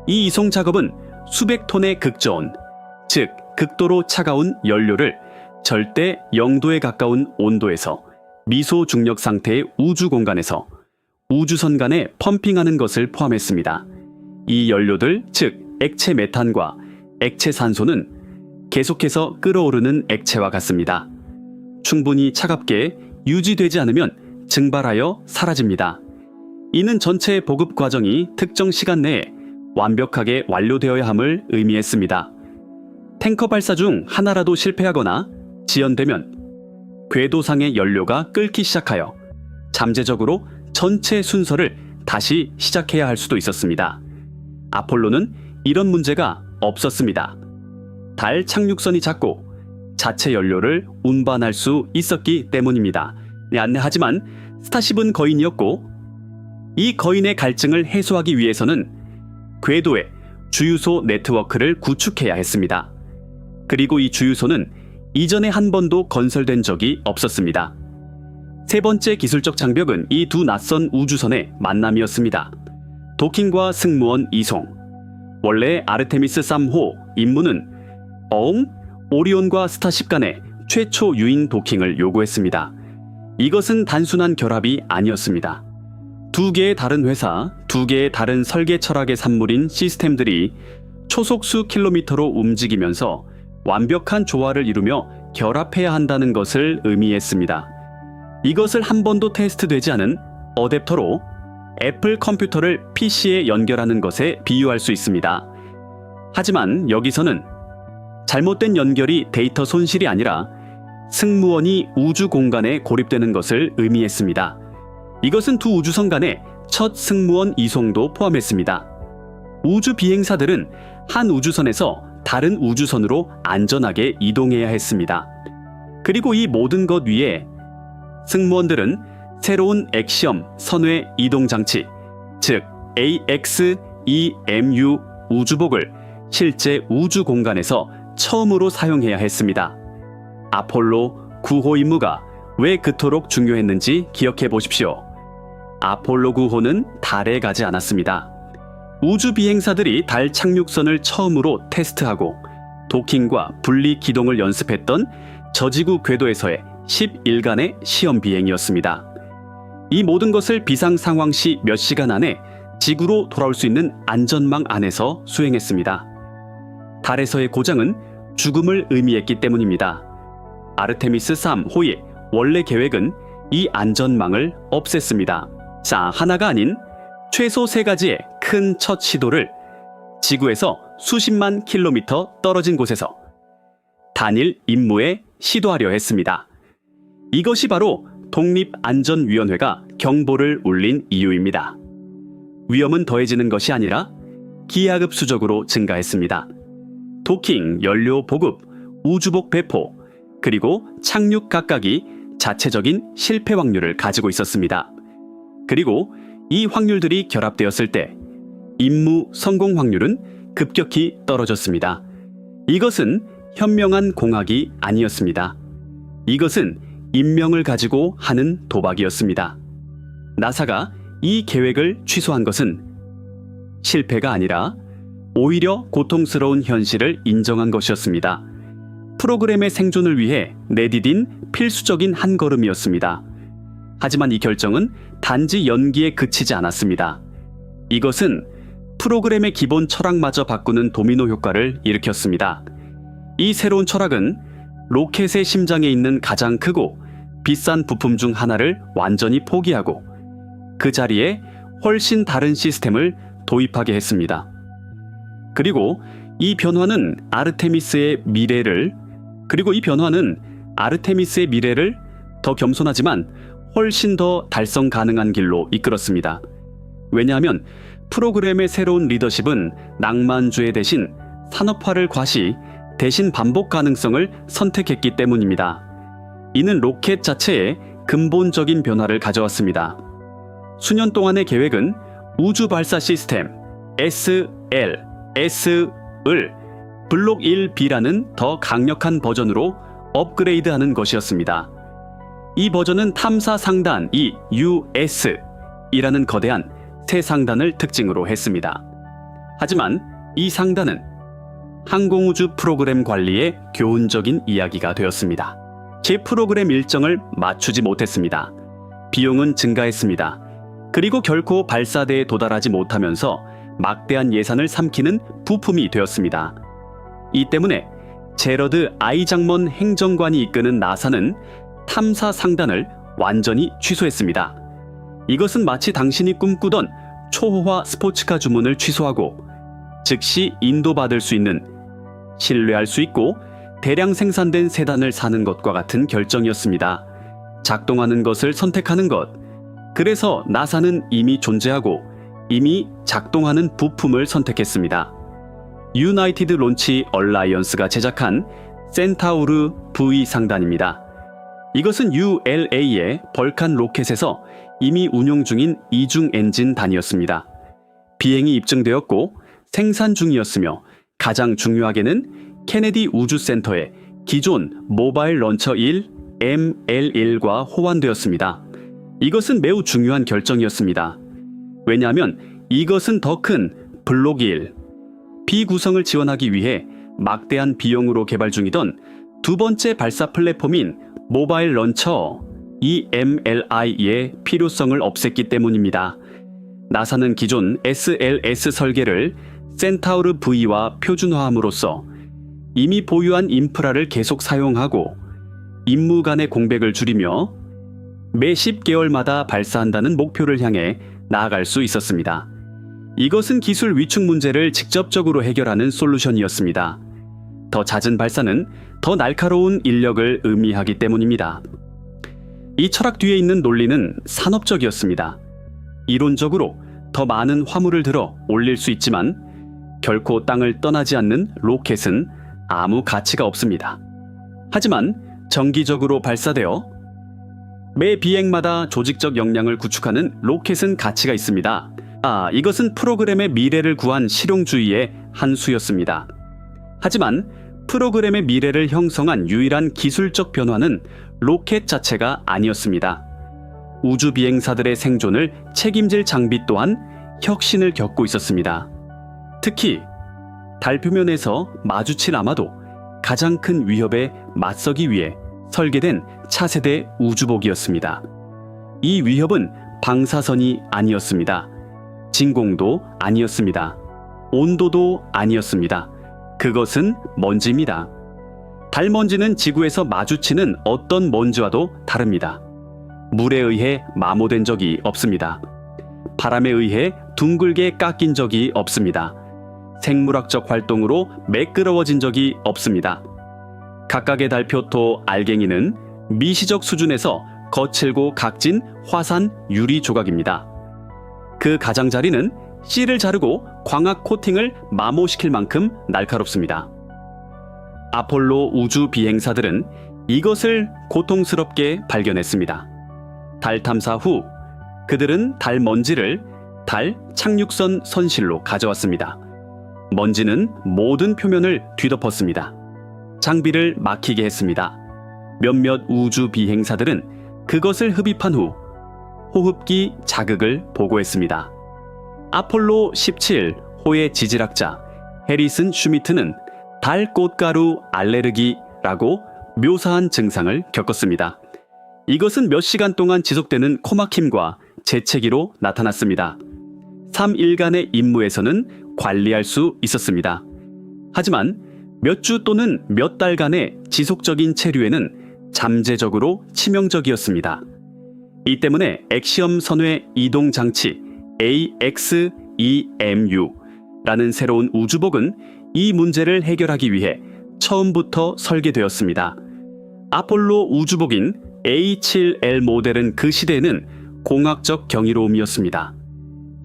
이 이송 작업은 수백 톤의 극저온, 즉 극도로 차가운 연료를 절대 0도에 가까운 온도에서 미소 중력 상태의 우주 공간에서 우주선 간에 펌핑하는 것을 포함했습니다. 이 연료들, 즉 액체 메탄과 액체 산소는 계속해서 끓어오르는 액체와 같습니다. 충분히 차갑게 유지되지 않으면 증발하여 사라집니다. 이는 전체 보급 과정이 특정 시간 내에 완벽하게 완료되어야 함을 의미했습니다. 탱커 발사 중 하나라도 실패하거나 지연되면 궤도상의 연료가 끓기 시작하여 잠재적으로 전체 순서를 다시 시작해야 할 수도 있었습니다. 아폴로는 이런 문제가 없었습니다. 달 착륙선이 작고 자체 연료를 운반할 수 있었기 때문입니다. 하지만 스타쉽은 거인이었고 이 거인의 갈증을 해소하기 위해서는 궤도에 주유소 네트워크를 구축해야 했습니다. 그리고 이 주유소는 이전에 한 번도 건설된 적이 없었습니다. 세 번째 기술적 장벽은 이 두 낯선 우주선의 만남이었습니다. 도킹과 승무원 이송. 원래 아르테미스 3호 임무는 오리온과 스타쉽 간의 최초 유인 도킹을 요구했습니다. 이것은 단순한 결합이 아니었습니다. 두 개의 다른 회사, 두 개의 다른 설계 철학의 산물인 시스템들이 초속수 킬로미터로 움직이면서 완벽한 조화를 이루며 결합해야 한다는 것을 의미했습니다. 이것을 한 번도 테스트되지 않은 어댑터로 애플 컴퓨터를 PC에 연결하는 것에 비유할 수 있습니다. 하지만 여기서는 잘못된 연결이 데이터 손실이 아니라 승무원이 우주 공간에 고립되는 것을 의미했습니다. 이것은 두 우주선 간의 첫 승무원 이송도 포함했습니다. 우주 비행사들은 한 우주선에서 다른 우주선으로 안전하게 이동해야 했습니다. 그리고 이 모든 것 위에 승무원들은 새로운 액시엄 선외 이동 장치, 즉 AX-EMU 우주복을 실제 우주 공간에서 처음으로 사용해야 했습니다. 아폴로 9호 임무가 왜 그토록 중요했는지 기억해 보십시오. 아폴로 9호는 달에 가지 않았습니다. 우주 비행사들이 달 착륙선을 처음으로 테스트하고 도킹과 분리 기동을 연습했던 저지구 궤도에서의 10일간의 시험 비행이었습니다. 이 모든 것을 비상 상황 시 몇 시간 안에 지구로 돌아올 수 있는 안전망 안에서 수행했습니다. 달에서의 고장은 죽음을 의미했기 때문입니다. 아르테미스 3호의 원래 계획은 이 안전망을 없앴습니다. 하나가 아닌 최소 3가지의 큰 첫 시도를 지구에서 수십만 킬로미터 떨어진 곳에서 단일 임무에 시도하려 했습니다. 이것이 바로 국제연료독립안전위원회가 경보를 울린 이유입니다. 위험은 더해지는 것이 아니라 기하급수적으로 증가했습니다. 도킹, 연료 보급, 우주복 배포, 그리고 착륙 각각이 자체적인 실패 확률을 가지고 있었습니다. 그리고 이 확률들이 결합되었을 때 임무 성공 확률은 급격히 떨어졌습니다. 이것은 현명한 공학이 아니었습니다. 이것은 인명을 가지고 하는 도박이었습니다. 나사가 이 계획을 취소한 것은 실패가 아니라 오히려 고통스러운 현실을 인정한 것이었습니다. 프로그램의 생존을 위해 내디딘 필수적인 한 걸음이었습니다. 하지만 이 결정은 단지 연기에 그치지 않았습니다. 이것은 프로그램의 기본 철학마저 바꾸는 도미노 효과를 일으켰습니다. 이 새로운 철학은 로켓의 심장에 있는 가장 크고 비싼 부품 중 하나를 완전히 포기하고 그 자리에 훨씬 다른 시스템을 도입하게 했습니다. 그리고 이 변화는 아르테미스의 미래를 더 겸손하지만 훨씬 더 달성 가능한 길로 이끌었습니다. 왜냐하면 프로그램의 새로운 리더십은 낭만주의 대신 산업화를 과시, 대신 반복 가능성을 선택했기 때문입니다. 이는 로켓 자체에 근본적인 변화를 가져왔습니다. 수년 동안의 계획은 우주 발사 시스템 SLS을 블록 1B라는 더 강력한 버전으로 업그레이드하는 것이었습니다. 이 버전은 탐사 상단 US이라는 거대한 새 상단을 특징으로 했습니다. 하지만 이 상단은 항공우주 프로그램 관리의 교훈적인 이야기가 되었습니다. 제 프로그램 일정을 맞추지 못했습니다. 비용은 증가했습니다. 그리고 결코 발사대에 도달하지 못하면서 막대한 예산을 삼키는 부품이 되었습니다. 이 때문에 제러드 아이장먼 행정관이 이끄는 나사는 탐사 상단을 완전히 취소했습니다. 이것은 마치 당신이 꿈꾸던 초호화 스포츠카 주문을 취소하고 즉시 인도받을 수 있는, 신뢰할 수 있고 대량 생산된 세단을 사는 것과 같은 결정이었습니다. 작동하는 것을 선택하는 것. 그래서 나사는 이미 존재하고 이미 작동하는 부품을 선택했습니다. 유나이티드 론치 얼라이언스가 제작한 센타우르 V 상단입니다. 이것은 ULA의 벌칸 로켓에서 이미 운용 중인 이중 엔진 단이었습니다. 비행이 입증되었고 생산 중이었으며 가장 중요하게는 케네디 우주센터의 기존 모바일 런처 1 ML1과 호환되었습니다. 이것은 매우 중요한 결정이었습니다. 왜냐하면 이것은 더 큰 블록 1 B 구성을 지원하기 위해 막대한 비용으로 개발 중이던 두 번째 발사 플랫폼인 모바일 런처 EMLI의 필요성을 없앴기 때문입니다. 나사는 기존 SLS 설계를 센타우르 V와 표준화함으로써 이미 보유한 인프라를 계속 사용하고 임무 간의 공백을 줄이며 매 10개월마다 발사한다는 목표를 향해 나아갈 수 있었습니다. 이것은 기술 위축 문제를 직접적으로 해결하는 솔루션이었습니다. 더 잦은 발사는 더 날카로운 인력을 의미하기 때문입니다. 이 철학 뒤에 있는 논리는 산업적이었습니다. 이론적으로 더 많은 화물을 들어 올릴 수 있지만 결코 땅을 떠나지 않는 로켓은 아무 가치가 없습니다. 하지만 정기적으로 발사되어 매 비행마다 조직적 역량을 구축하는 로켓은 가치가 있습니다. 이것은 프로그램의 미래를 구한 실용주의의 한 수였습니다. 하지만 프로그램의 미래를 형성한 유일한 기술적 변화는 로켓 자체가 아니었습니다. 우주 비행사들의 생존을 책임질 장비 또한 혁신을 겪고 있었습니다. 특히 달 표면에서 마주칠 아마도 가장 큰 위협에 맞서기 위해 설계된 차세대 우주복이었습니다. 이 위협은 방사선이 아니었습니다. 진공도 아니었습니다. 온도도 아니었습니다. 그것은 먼지입니다. 달 먼지는 지구에서 마주치는 어떤 먼지와도 다릅니다. 물에 의해 마모된 적이 없습니다. 바람에 의해 둥글게 깎인 적이 없습니다. 생물학적 활동으로 매끄러워진 적이 없습니다. 각각의 달표토 알갱이는 미시적 수준에서 거칠고 각진 화산 유리 조각입니다. 그 가장자리는 씨를 자르고 광학 코팅을 마모시킬 만큼 날카롭습니다. 아폴로 우주 비행사들은 이것을 고통스럽게 발견했습니다. 달 탐사 후 그들은 달 먼지를 달 착륙선 선실로 가져왔습니다. 먼지는 모든 표면을 뒤덮었습니다. 장비를 막히게 했습니다. 몇몇 우주 비행사들은 그것을 흡입한 후 호흡기 자극을 보고했습니다. 아폴로 17 호의 지질학자 해리슨 슈미트는 달 꽃가루 알레르기라고 묘사한 증상을 겪었습니다. 이것은 몇 시간 동안 지속되는 코막힘과 재채기로 나타났습니다. 3일간의 임무에서는 관리할 수 있었습니다. 하지만 몇 주 또는 몇 달간의 지속적인 체류에는 잠재적으로 치명적이었습니다. 이 때문에 액시엄 선외 이동 장치 AXEMU라는 새로운 우주복은 이 문제를 해결하기 위해 처음부터 설계되었습니다. 아폴로 우주복인 A7L 모델은 그 시대에는 공학적 경이로움이었습니다.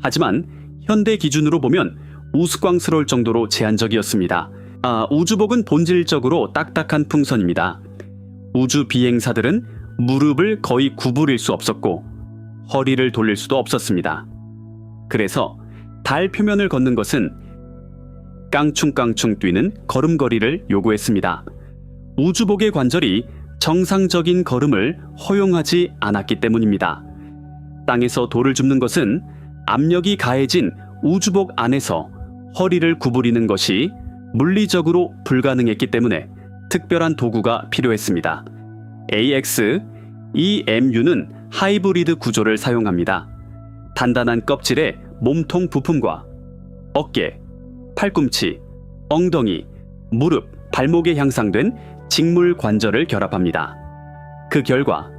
하지만 현대 기준으로 보면 우스꽝스러울 정도로 제한적이었습니다. 우주복은 본질적으로 딱딱한 풍선입니다. 우주 비행사들은 무릎을 거의 구부릴 수 없었고 허리를 돌릴 수도 없었습니다. 그래서 달 표면을 걷는 것은 깡충깡충 뛰는 걸음걸이를 요구했습니다. 우주복의 관절이 정상적인 걸음을 허용하지 않았기 때문입니다. 땅에서 돌을 줍는 것은 압력이 가해진 우주복 안에서 허리를 구부리는 것이 물리적으로 불가능했기 때문에 특별한 도구가 필요했습니다. AXEMU는 하이브리드 구조를 사용합니다. 단단한 껍질에 몸통 부품과 어깨, 팔꿈치, 엉덩이, 무릎, 발목에 향상된 직물 관절을 결합합니다. 그 결과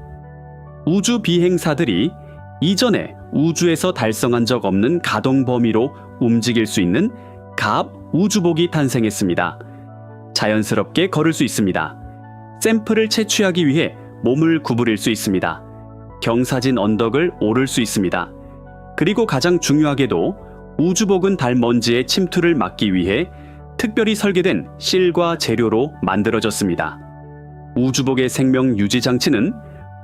우주 비행사들이 이전에 우주에서 달성한 적 없는 가동 범위로 움직일 수 있는 갑 우주복이 탄생했습니다. 자연스럽게 걸을 수 있습니다. 샘플을 채취하기 위해 몸을 구부릴 수 있습니다. 경사진 언덕을 오를 수 있습니다. 그리고 가장 중요하게도 우주복은 달 먼지의 침투를 막기 위해 특별히 설계된 실과 재료로 만들어졌습니다. 우주복의 생명 유지 장치는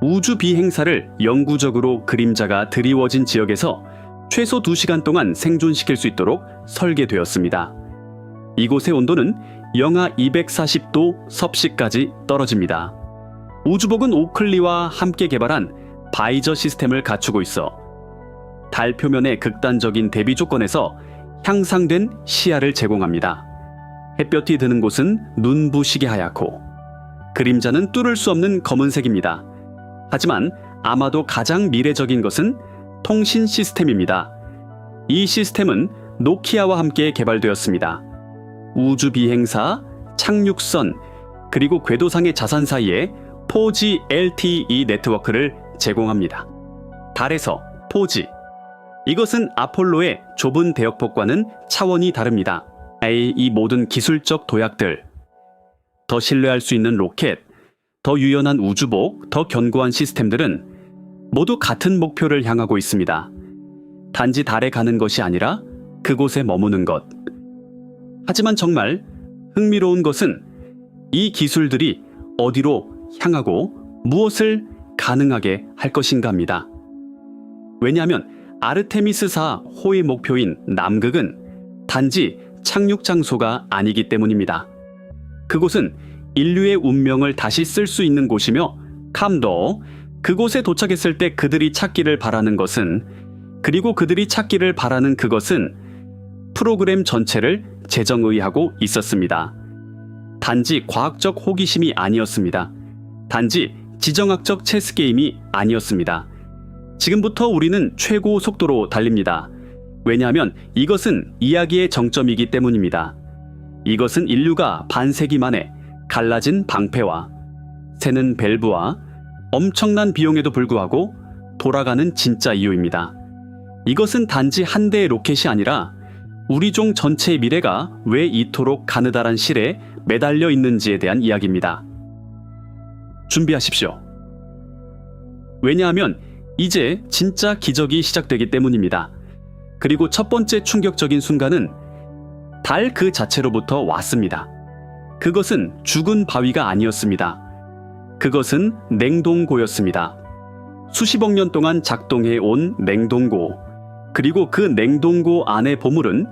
우주 비행사를 영구적으로 그림자가 드리워진 지역에서 최소 2시간 동안 생존시킬 수 있도록 설계되었습니다. 이곳의 온도는 영하 240도 섭씨까지 떨어집니다. 우주복은 오클리와 함께 개발한 바이저 시스템을 갖추고 있어 달 표면의 극단적인 대비 조건에서 향상된 시야를 제공합니다. 햇볕이 드는 곳은 눈부시게 하얗고 그림자는 뚫을 수 없는 검은색입니다. 하지만 아마도 가장 미래적인 것은 통신 시스템입니다. 이 시스템은 노키아와 함께 개발되었습니다. 우주 비행사, 착륙선, 그리고 궤도상의 자산 사이에 4G LTE 네트워크를 제공합니다. 달에서 4G. 이것은 아폴로의 좁은 대역폭과는 차원이 다릅니다. 이 모든 기술적 도약들, 더 신뢰할 수 있는 로켓, 더 유연한 우주복, 더 견고한 시스템들은 모두 같은 목표를 향하고 있습니다. 단지 달에 가는 것이 아니라 그곳에 머무는 것. 하지만 정말 흥미로운 것은 이 기술들이 어디로 향하고 무엇을 가능하게 할 것인가입니다. 왜냐하면 아르테미스4 호의 목표인 남극은 단지 착륙 장소가 아니기 때문입니다. 그곳은 인류의 운명을 다시 쓸 수 있는 곳이며 캄도 그곳에 도착했을 때 그들이 찾기를 바라는 것은 그리고 그들이 찾기를 바라는 그것은 프로그램 전체를 재정의하고 있었습니다. 단지 과학적 호기심이 아니었습니다. 단지 지정학적 체스 게임이 아니었습니다. 지금부터 우리는 최고 속도로 달립니다. 왜냐하면 이것은 이야기의 정점이기 때문입니다. 이것은 인류가 반세기 만에 갈라진 방패와 새는 밸브와 엄청난 비용에도 불구하고 돌아가는 진짜 이유입니다. 이것은 단지 한 대의 로켓이 아니라 우리 종 전체의 미래가 왜 이토록 가느다란 실에 매달려 있는지에 대한 이야기입니다. 준비하십시오. 왜냐하면 이제 진짜 기적이 시작되기 때문입니다. 그리고 첫 번째 충격적인 순간은 달 그 자체로부터 왔습니다. 그것은 죽은 바위가 아니었습니다. 그것은 냉동고였습니다. 수십억 년 동안 작동해 온 냉동고, 그리고 그 냉동고 안의 보물은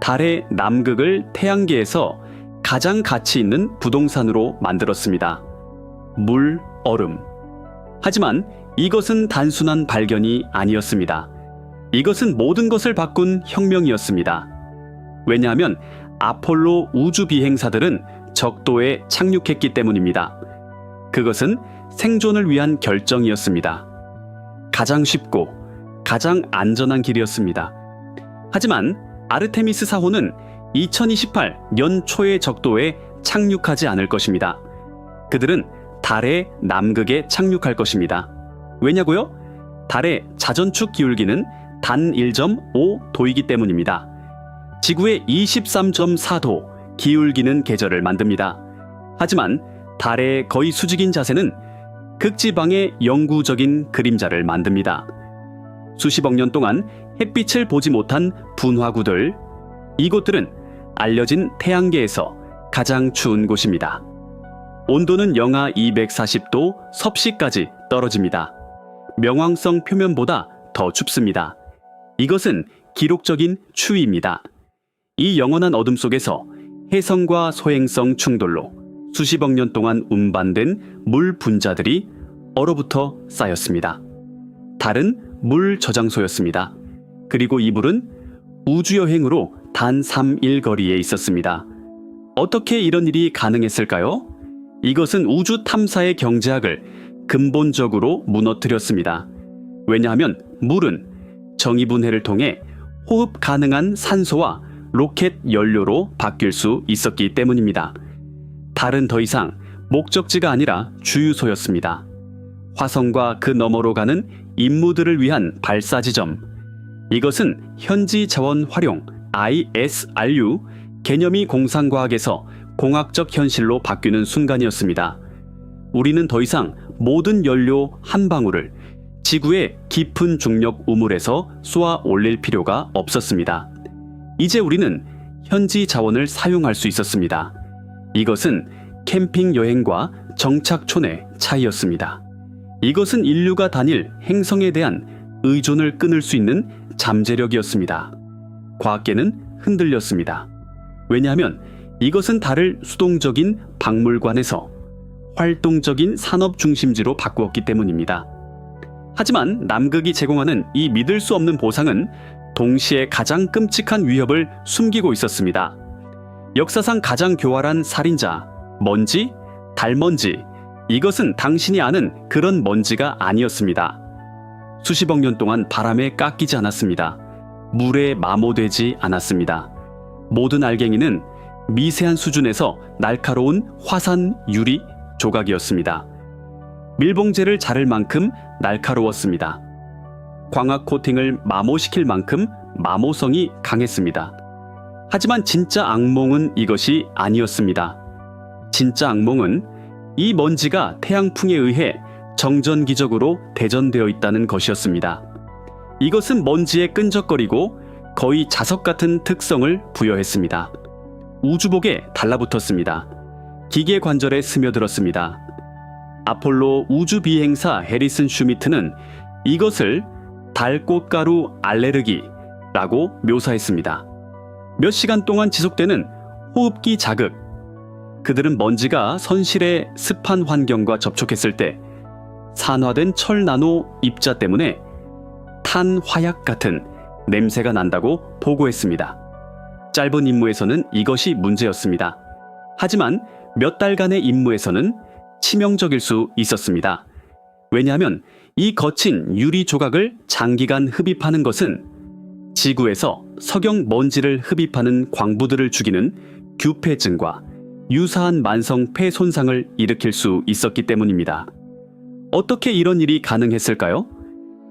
달의 남극을 태양계에서 가장 가치 있는 부동산으로 만들었습니다. 물, 얼음. 하지만 이것은 단순한 발견이 아니었습니다. 이것은 모든 것을 바꾼 혁명이었습니다. 왜냐하면 아폴로 우주 비행사들은 적도에 착륙했기 때문입니다. 그것은 생존을 위한 결정이었습니다. 가장 쉽고 가장 안전한 길이었습니다. 하지만 아르테미스 4호는 2028 연초의 적도에 착륙하지 않을 것입니다. 그들은 달의 남극에 착륙할 것입니다. 왜냐고요? 달의 자전축 기울기는 단 1.5도이기 때문입니다. 지구의 23.4도 기울기는 계절을 만듭니다. 하지만 달의 거의 수직인 자세는 극지방의 영구적인 그림자를 만듭니다. 수십억 년 동안 햇빛을 보지 못한 분화구들, 이곳들은 알려진 태양계에서 가장 추운 곳입니다. 온도는 영하 240도 섭씨까지 떨어집니다. 명왕성 표면보다 더 춥습니다. 이것은 기록적인 추위입니다. 이 영원한 어둠 속에서 혜성과 소행성 충돌로 수십억 년 동안 운반된 물 분자들이 얼어붙어 쌓였습니다. 달은 물 저장소였습니다. 그리고 이 물은 우주여행으로 단 3일 거리에 있었습니다. 어떻게 이런 일이 가능했을까요? 이것은 우주 탐사의 경제학을 근본적으로 무너뜨렸습니다. 왜냐하면 물은 정의분해를 통해 호흡 가능한 산소와 로켓 연료로 바뀔 수 있었기 때문입니다. 달은 더 이상 목적지가 아니라 주유소였습니다. 화성과 그 너머로 가는 임무들을 위한 발사 지점. 이것은 현지 자원 활용 ISRU 개념이 공상과학에서 공학적 현실로 바뀌는 순간이었습니다. 우리는 더 이상 모든 연료 한 방울을 지구의 깊은 중력 우물에서 쏘아 올릴 필요가 없었습니다. 이제 우리는 현지 자원을 사용할 수 있었습니다. 이것은 캠핑 여행과 정착촌의 차이였습니다. 이것은 인류가 다닐 행성에 대한 의존을 끊을 수 있는 잠재력이었습니다. 과학계는 흔들렸습니다. 왜냐하면 이것은 달을 수동적인 박물관에서 활동적인 산업 중심지로 바꾸었기 때문입니다. 하지만 남극이 제공하는 이 믿을 수 없는 보상은 동시에 가장 끔찍한 위협을 숨기고 있었습니다. 역사상 가장 교활한 살인자, 먼지, 달먼지. 이것은 당신이 아는 그런 먼지가 아니었습니다. 수십억 년 동안 바람에 깎이지 않았습니다. 물에 마모되지 않았습니다. 모든 알갱이는 미세한 수준에서 날카로운 화산 유리 조각이었습니다. 밀봉제를 자를 만큼 날카로웠습니다. 광학 코팅을 마모시킬 만큼 마모성이 강했습니다. 하지만 진짜 악몽은 이것이 아니었습니다. 진짜 악몽은 이 먼지가 태양풍에 의해 정전기적으로 대전되어 있다는 것이었습니다. 이것은 먼지에 끈적거리고 거의 자석 같은 특성을 부여했습니다. 우주복에 달라붙었습니다. 기계 관절에 스며들었습니다. 아폴로 우주 비행사 해리슨 슈미트는 이것을 달 꽃가루 알레르기라고 묘사했습니다. 몇 시간 동안 지속되는 호흡기 자극. 그들은 먼지가 선실의 습한 환경과 접촉했을 때 산화된 철 나노 입자 때문에 탄 화약 같은 냄새가 난다고 보고했습니다. 짧은 임무에서는 이것이 문제였습니다. 하지만 몇 달간의 임무에서는 치명적일 수 있었습니다. 왜냐하면 이 거친 유리 조각을 장기간 흡입하는 것은 지구에서 석영 먼지를 흡입하는 광부들을 죽이는 규폐증과 유사한 만성 폐 손상을 일으킬 수 있었기 때문입니다. 어떻게 이런 일이 가능했을까요?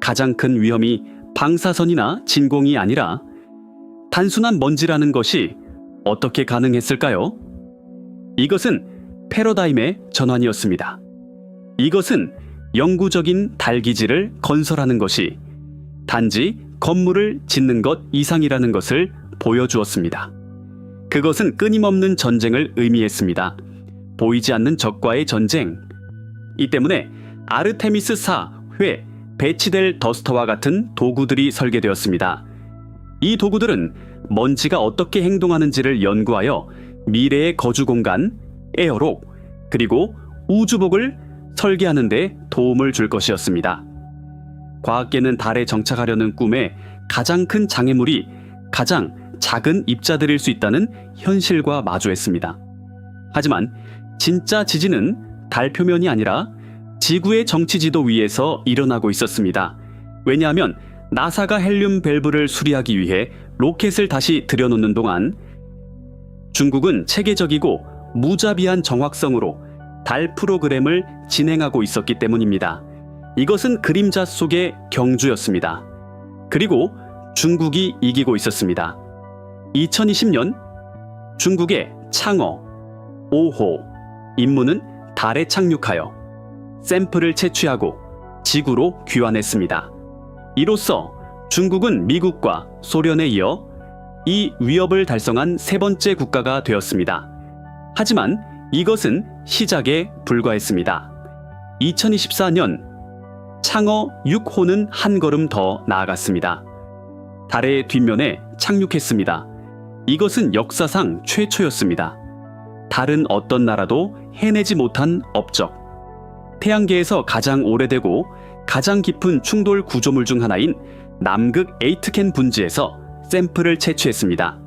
가장 큰 위험이 방사선이나 진공이 아니라 단순한 먼지라는 것이 어떻게 가능했을까요? 이것은 패러다임의 전환이었습니다. 이것은 영구적인 달 기지를 건설하는 것이 단지 건물을 짓는 것 이상이라는 것을 보여주었습니다. 그것은 끊임없는 전쟁을 의미했습니다. 보이지 않는 적과의 전쟁. 이 때문에 아르테미스 4회 배치될 더스터와 같은 도구들이 설계되었습니다. 이 도구들은 먼지가 어떻게 행동하는지를 연구하여 미래의 거주 공간, 에어록, 그리고 우주복을 설계하는 데 도움을 줄 것이었습니다. 과학계는 달에 정착하려는 꿈에 가장 큰 장애물이 가장 작은 입자들일 수 있다는 현실과 마주했습니다. 하지만 진짜 지진은 달 표면이 아니라 지구의 정치지도 위에서 일어나고 있었습니다. 왜냐하면 나사가 헬륨 밸브를 수리하기 위해 로켓을 다시 들여놓는 동안 중국은 체계적이고 무자비한 정확성으로 달 프로그램을 진행하고 있었기 때문입니다. 이것은 그림자 속의 경주였습니다. 그리고 중국이 이기고 있었습니다. 2020년 중국의 창어 5호 임무는 달에 착륙하여 샘플을 채취하고 지구로 귀환했습니다. 이로써 중국은 미국과 소련에 이어 이 위협을 달성한 세 번째 국가가 되었습니다. 하지만 이것은 시작에 불과했습니다. 2024년 창어 6호는 한 걸음 더 나아갔습니다. 달의 뒷면에 착륙했습니다. 이것은 역사상 최초였습니다. 달은 어떤 나라도 해내지 못한 업적. 태양계에서 가장 오래되고 가장 깊은 충돌 구조물 중 하나인 남극 에이트켄 분지에서 샘플을 채취했습니다.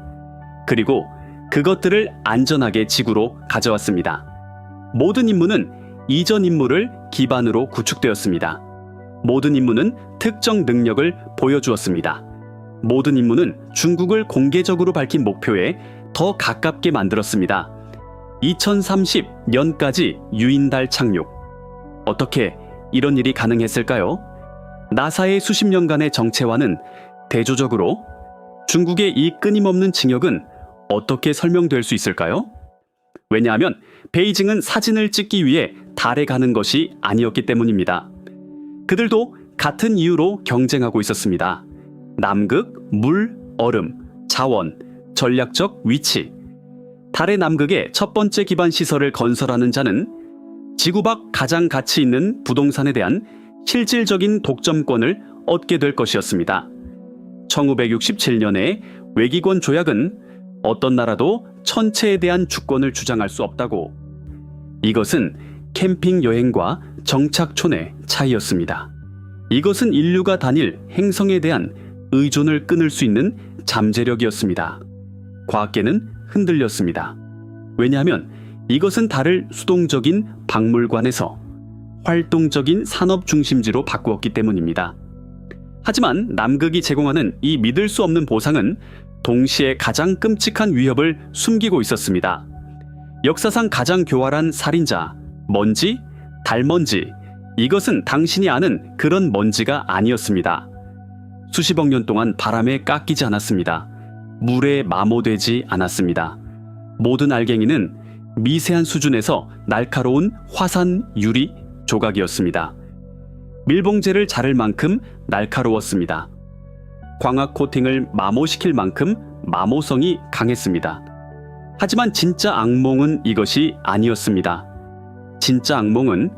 그리고 그것들을 안전하게 지구로 가져왔습니다. 모든 임무는 이전 임무를 기반으로 구축되었습니다. 모든 임무는 특정 능력을 보여주었습니다. 모든 임무는 중국을 공개적으로 밝힌 목표에 더 가깝게 만들었습니다. 2030년까지 유인달 착륙. 어떻게 이런 일이 가능했을까요? 나사의 수십 년간의 정체와는 대조적으로 중국의 이 끊임없는 징역은 어떻게 설명될 수 있을까요? 왜냐하면 베이징은 사진을 찍기 위해 달에 가는 것이 아니었기 때문입니다. 그들도 같은 이유로 경쟁하고 있었습니다. 남극, 물, 얼음, 자원, 전략적 위치. 달의 남극에 첫 번째 기반 시설을 건설하는 자는 지구 밖 가장 가치 있는 부동산에 대한 실질적인 독점권을 얻게 될 것이었습니다. 1967년에 외기권 조약은 어떤 나라도 천체에 대한 주권을 주장할 수 없다고. 이것은 캠핑 여행과 정착촌의 차이였습니다. 이것은 인류가 다닐 행성에 대한 의존을 끊을 수 있는 잠재력이었습니다. 과학계는 흔들렸습니다. 왜냐하면 이것은 달을 수동적인 박물관에서 활동적인 산업 중심지로 바꾸었기 때문입니다. 하지만 남극이 제공하는 이 믿을 수 없는 보상은 동시에 가장 끔찍한 위협을 숨기고 있었습니다. 역사상 가장 교활한 살인자, 먼지, 달먼지. 이것은 당신이 아는 그런 먼지가 아니었습니다. 수십억 년 동안 바람에 깎이지 않았습니다. 물에 마모되지 않았습니다. 모든 알갱이는 미세한 수준에서 날카로운 화산 유리 조각이었습니다. 밀봉제를 자를 만큼 날카로웠습니다. 광학 코팅을 마모시킬 만큼 마모성이 강했습니다. 하지만 진짜 악몽은 이것이 아니었습니다. 진짜 악몽은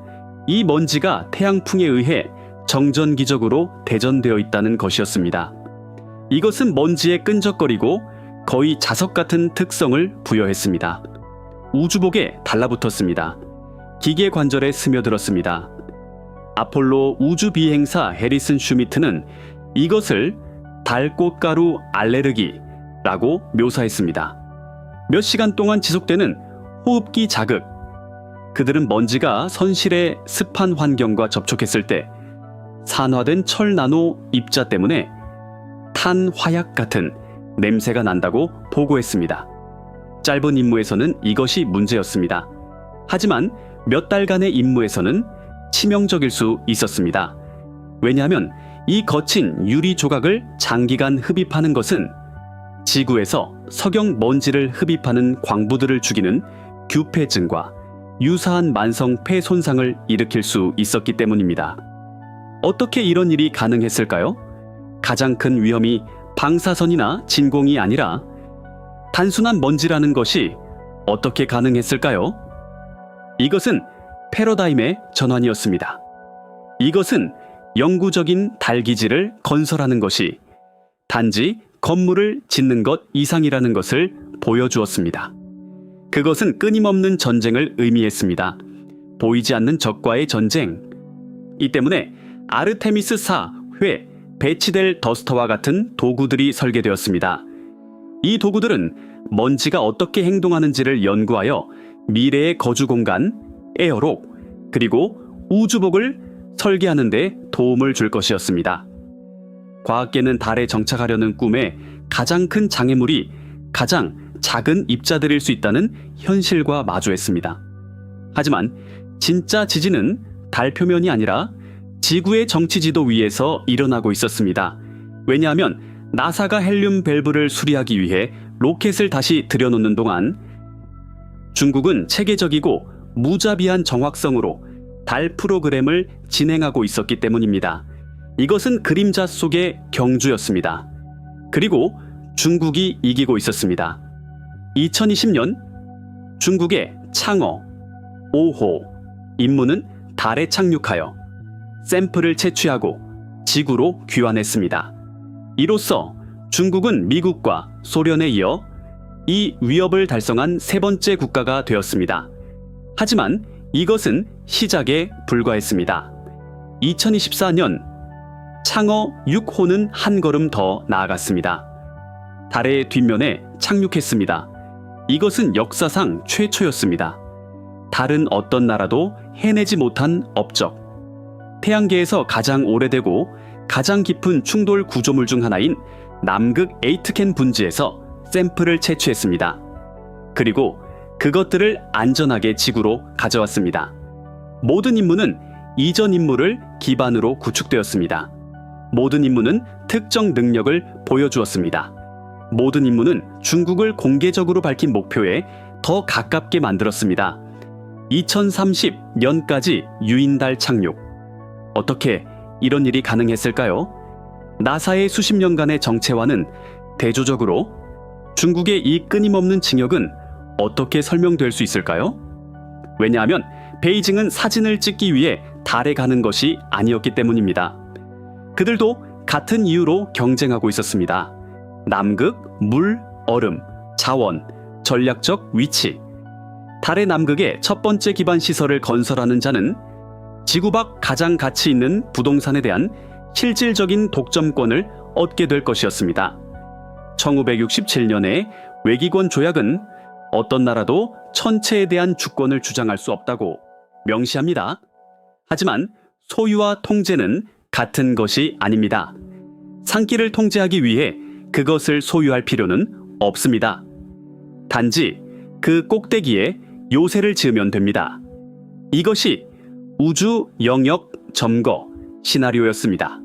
이 먼지가 태양풍에 의해 정전기적으로 대전되어 있다는 것이었습니다. 이것은 먼지에 끈적거리고 거의 자석 같은 특성을 부여했습니다. 우주복에 달라붙었습니다. 기계 관절에 스며들었습니다. 아폴로 우주 비행사 해리슨 슈미트는 이것을 달 꽃가루 알레르기라고 묘사했습니다. 몇 시간 동안 지속되는 호흡기 자극. 그들은 먼지가 선실의 습한 환경과 접촉했을 때 산화된 철 나노 입자 때문에 탄 화약 같은 냄새가 난다고 보고했습니다. 짧은 임무에서는 이것이 문제였습니다. 하지만 몇 달간의 임무에서는 치명적일 수 있었습니다. 왜냐하면 이 거친 유리 조각을 장기간 흡입하는 것은 지구에서 석영 먼지를 흡입하는 광부들을 죽이는 규폐증과 유사한 만성 폐 손상을 일으킬 수 있었기 때문입니다. 어떻게 이런 일이 가능했을까요? 가장 큰 위험이 방사선이나 진공이 아니라 단순한 먼지라는 것이 어떻게 가능했을까요? 이것은 패러다임의 전환이었습니다. 이것은 영구적인 달 기지를 건설하는 것이 단지 건물을 짓는 것 이상이라는 것을 보여주었습니다. 그것은 끊임없는 전쟁을 의미했습니다. 보이지 않는 적과의 전쟁. 이 때문에 아르테미스 4회 배치될 더스터와 같은 도구들이 설계되었습니다. 이 도구들은 먼지가 어떻게 행동하는지를 연구하여 미래의 거주 공간, 에어록, 그리고 우주복을 설계하는 데 도움을 줄 것이었습니다. 과학계는 달에 정착하려는 꿈에 가장 큰 장애물이 가장 작은 입자들일 수 있다는 현실과 마주했습니다. 하지만 진짜 지진은 달 표면이 아니라 지구의 정치지도 위에서 일어나고 있었습니다. 왜냐하면 나사가 헬륨 밸브를 수리하기 위해 로켓을 다시 들여놓는 동안 중국은 체계적이고 무자비한 정확성으로 달 프로그램을 진행하고 있었기 때문입니다. 이것은 그림자 속의 경주였습니다. 그리고 중국이 이기고 있었습니다. 2020년 중국의 창어 5호 임무는 달에 착륙하여 샘플을 채취하고 지구로 귀환했습니다. 이로써 중국은 미국과 소련에 이어 이 위협을 달성한 세 번째 국가가 되었습니다. 하지만 이것은 시작에 불과했습니다. 2024년 창어 6호는 한 걸음 더 나아갔습니다. 달의 뒷면에 착륙했습니다. 이것은 역사상 최초였습니다. 다른 어떤 나라도 해내지 못한 업적. 태양계에서 가장 오래되고 가장 깊은 충돌 구조물 중 하나인 남극 에이트켄 분지에서 샘플을 채취했습니다. 그리고 그것들을 안전하게 지구로 가져왔습니다. 모든 임무는 이전 임무를 기반으로 구축되었습니다. 모든 임무는 특정 능력을 보여주었습니다. 모든 임무는 중국을 공개적으로 밝힌 목표에 더 가깝게 만들었습니다. 2030년까지 유인달 착륙. 어떻게 이런 일이 가능했을까요? 나사의 수십 년간의 정체와는 대조적으로 중국의 이 끊임없는 징역은 어떻게 설명될 수 있을까요? 왜냐하면 베이징은 사진을 찍기 위해 달에 가는 것이 아니었기 때문입니다. 그들도 같은 이유로 경쟁하고 있었습니다. 남극, 물, 얼음, 자원, 전략적 위치. 달의 남극에 첫 번째 기반 시설을 건설하는 자는 지구 밖 가장 가치 있는 부동산에 대한 실질적인 독점권을 얻게 될 것이었습니다. 1967년의 외기권 조약은 어떤 나라도 천체에 대한 주권을 주장할 수 없다고 명시합니다. 하지만 소유와 통제는 같은 것이 아닙니다. 산기를 통제하기 위해 그것을 소유할 필요는 없습니다. 단지 그 꼭대기에 요새를 지으면 됩니다. 이것이 우주 영역 점거 시나리오였습니다.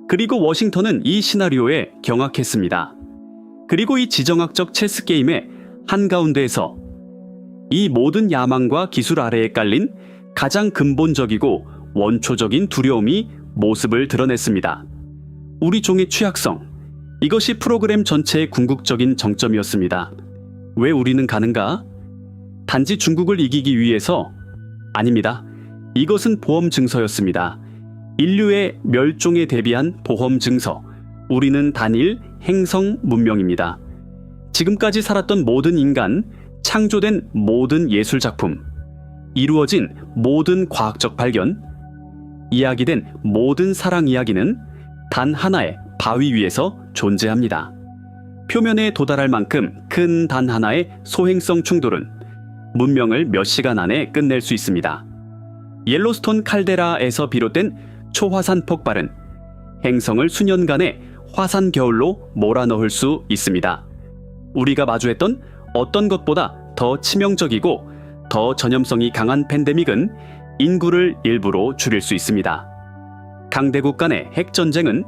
그리고 워싱턴은 이 시나리오에 경악했습니다. 그리고 이 지정학적 체스 게임의 한가운데에서 이 모든 야망과 기술 아래에 깔린 가장 근본적이고 원초적인 두려움이 모습을 드러냈습니다. 우리 종의 취약성. 이것이 프로그램 전체의 궁극적인 정점이었습니다. 왜 우리는 가는가? 단지 중국을 이기기 위해서? 아닙니다. 이것은 보험 증서였습니다. 인류의 멸종에 대비한 보험 증서. 우리는 단일 행성 문명입니다. 지금까지 살았던 모든 인간, 창조된 모든 예술 작품, 이루어진 모든 과학적 발견, 이야기된 모든 사랑 이야기는 단 하나의 바위 위에서 존재합니다. 표면에 도달할 만큼 큰 단 하나의 소행성 충돌은 문명을 몇 시간 안에 끝낼 수 있습니다. 옐로스톤 칼데라에서 비롯된 초화산 폭발은 행성을 수년간의 화산 겨울로 몰아넣을 수 있습니다. 우리가 마주했던 어떤 것보다 더 치명적이고 더 전염성이 강한 팬데믹은 인구를 일부러 줄일 수 있습니다. 강대국 간의 핵전쟁은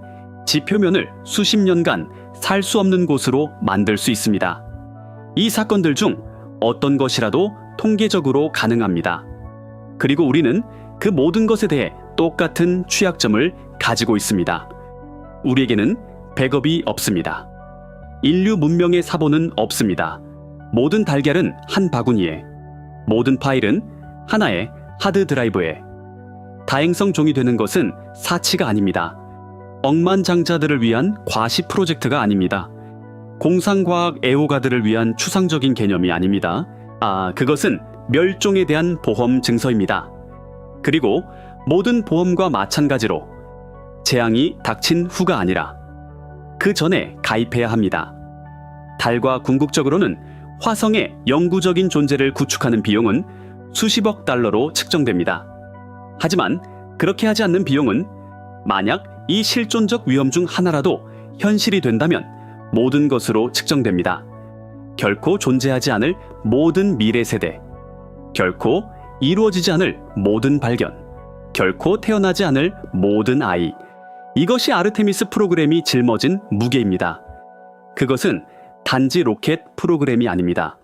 지표면을 수십 년간 살 수 없는 곳으로 만들 수 있습니다. 이 사건들 중 어떤 것이라도 통계적으로 가능합니다. 그리고 우리는 그 모든 것에 대해 똑같은 취약점을 가지고 있습니다. 우리에게는 백업이 없습니다. 인류 문명의 사본은 없습니다. 모든 달걀은 한 바구니에, 모든 파일은 하나의 하드 드라이브에. 다행성 종이 되는 것은 사치가 아닙니다. 억만장자들을 위한 과시 프로젝트가 아닙니다. 공상과학 애호가들을 위한 추상적인 개념이 아닙니다. 그것은 멸종에 대한 보험 증서입니다. 그리고 모든 보험과 마찬가지로 재앙이 닥친 후가 아니라 그 전에 가입해야 합니다. 달과 궁극적으로는 화성의 영구적인 존재를 구축하는 비용은 수십억 달러로 측정됩니다. 하지만 그렇게 하지 않는 비용은 만약 이 실존적 위험 중 하나라도 현실이 된다면 모든 것으로 측정됩니다. 결코 존재하지 않을 모든 미래 세대, 결코 이루어지지 않을 모든 발견, 결코 태어나지 않을 모든 아이. 이것이 아르테미스 프로그램이 짊어진 무게입니다. 그것은 단지 로켓 프로그램이 아닙니다.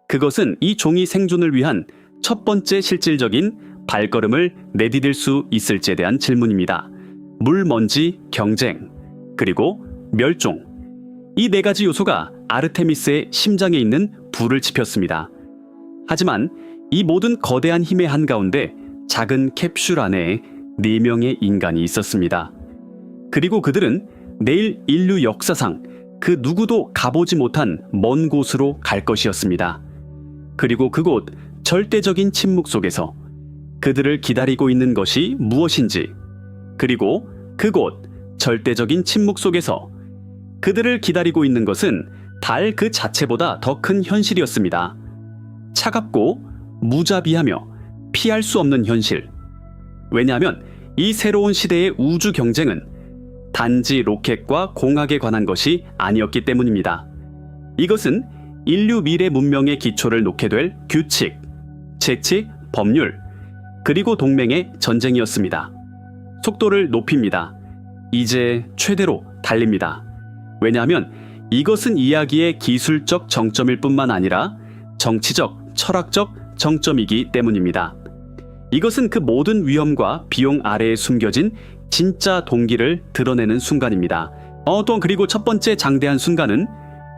그것은 이 종이 생존을 위한 첫 번째 실질적인 발걸음을 내디딜 수 있을지에 대한 질문입니다. 물, 먼지, 경쟁, 그리고 멸종. 이 네 가지 요소가 아르테미스의 심장에 있는 불을 지폈습니다. 하지만 이 모든 거대한 힘의 한가운데 작은 캡슐 안에 4명의 인간이 있었습니다. 그리고 그들은 내일 인류 역사상 그 누구도 가보지 못한 먼 곳으로 갈 것이었습니다. 그리고 그곳 절대적인 침묵 속에서 그들을 기다리고 있는 것이 무엇인지, 그리고 그곳 절대적인 침묵 속에서 그들을 기다리고 있는 것은 달 그 자체보다 더 큰 현실이었습니다. 차갑고 무자비하며 피할 수 없는 현실. 왜냐하면 이 새로운 시대의 우주 경쟁은 단지 로켓과 공학에 관한 것이 아니었기 때문입니다. 이것은 인류 미래 문명의 기초를 놓게 될 규칙, 재치, 법률, 그리고 동맹의 전쟁이었습니다. 속도를 높입니다. 이제 최대로 달립니다. 왜냐하면 이것은 이야기의 기술적 정점일 뿐만 아니라 정치적, 철학적 정점이기 때문입니다. 이것은 그 모든 위험과 비용 아래에 숨겨진 진짜 동기를 드러내는 순간입니다. 또 그리고 첫 번째 장대한 순간은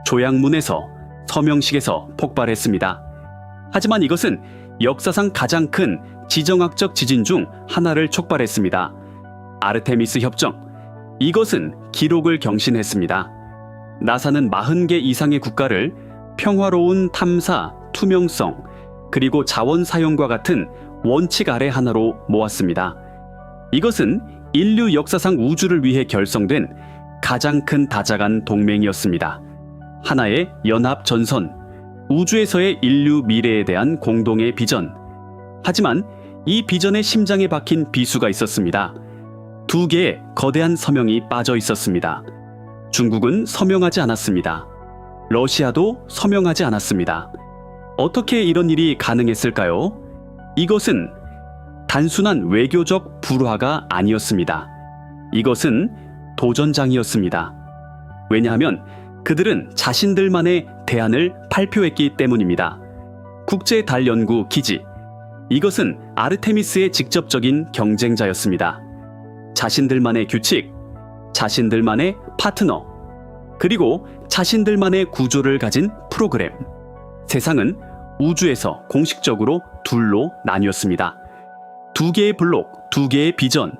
조약문에서 서명식에서 폭발했습니다. 하지만 이것은 역사상 가장 큰 지정학적 지진 중 하나를 촉발했습니다. 아르테미스 협정. 이것은 기록을 경신했습니다. 나사는 40개 이상의 국가를 평화로운 탐사, 투명성, 그리고 자원 사용과 같은 원칙 아래 하나로 모았습니다. 이것은 인류 역사상 우주를 위해 결성된 가장 큰 다자간 동맹이었습니다. 하나의 연합 전선, 우주에서의 인류 미래에 대한 공동의 비전. 하지만 이 비전의 심장에 박힌 비수가 있었습니다. 2개의 거대한 서명이 빠져 있었습니다. 중국은 서명하지 않았습니다. 러시아도 서명하지 않았습니다. 어떻게 이런 일이 가능했을까요? 이것은 단순한 외교적 불화가 아니었습니다. 이것은 도전장이었습니다. 왜냐하면 그들은 자신들만의 대안을 발표했기 때문입니다. 국제달연구 기지. 이것은 아르테미스의 직접적인 경쟁자였습니다. 자신들만의 규칙, 자신들만의 파트너, 그리고 자신들만의 구조를 가진 프로그램. 세상은 우주에서 공식적으로 둘로 나뉘었습니다. 2개의 블록, 2개의 비전,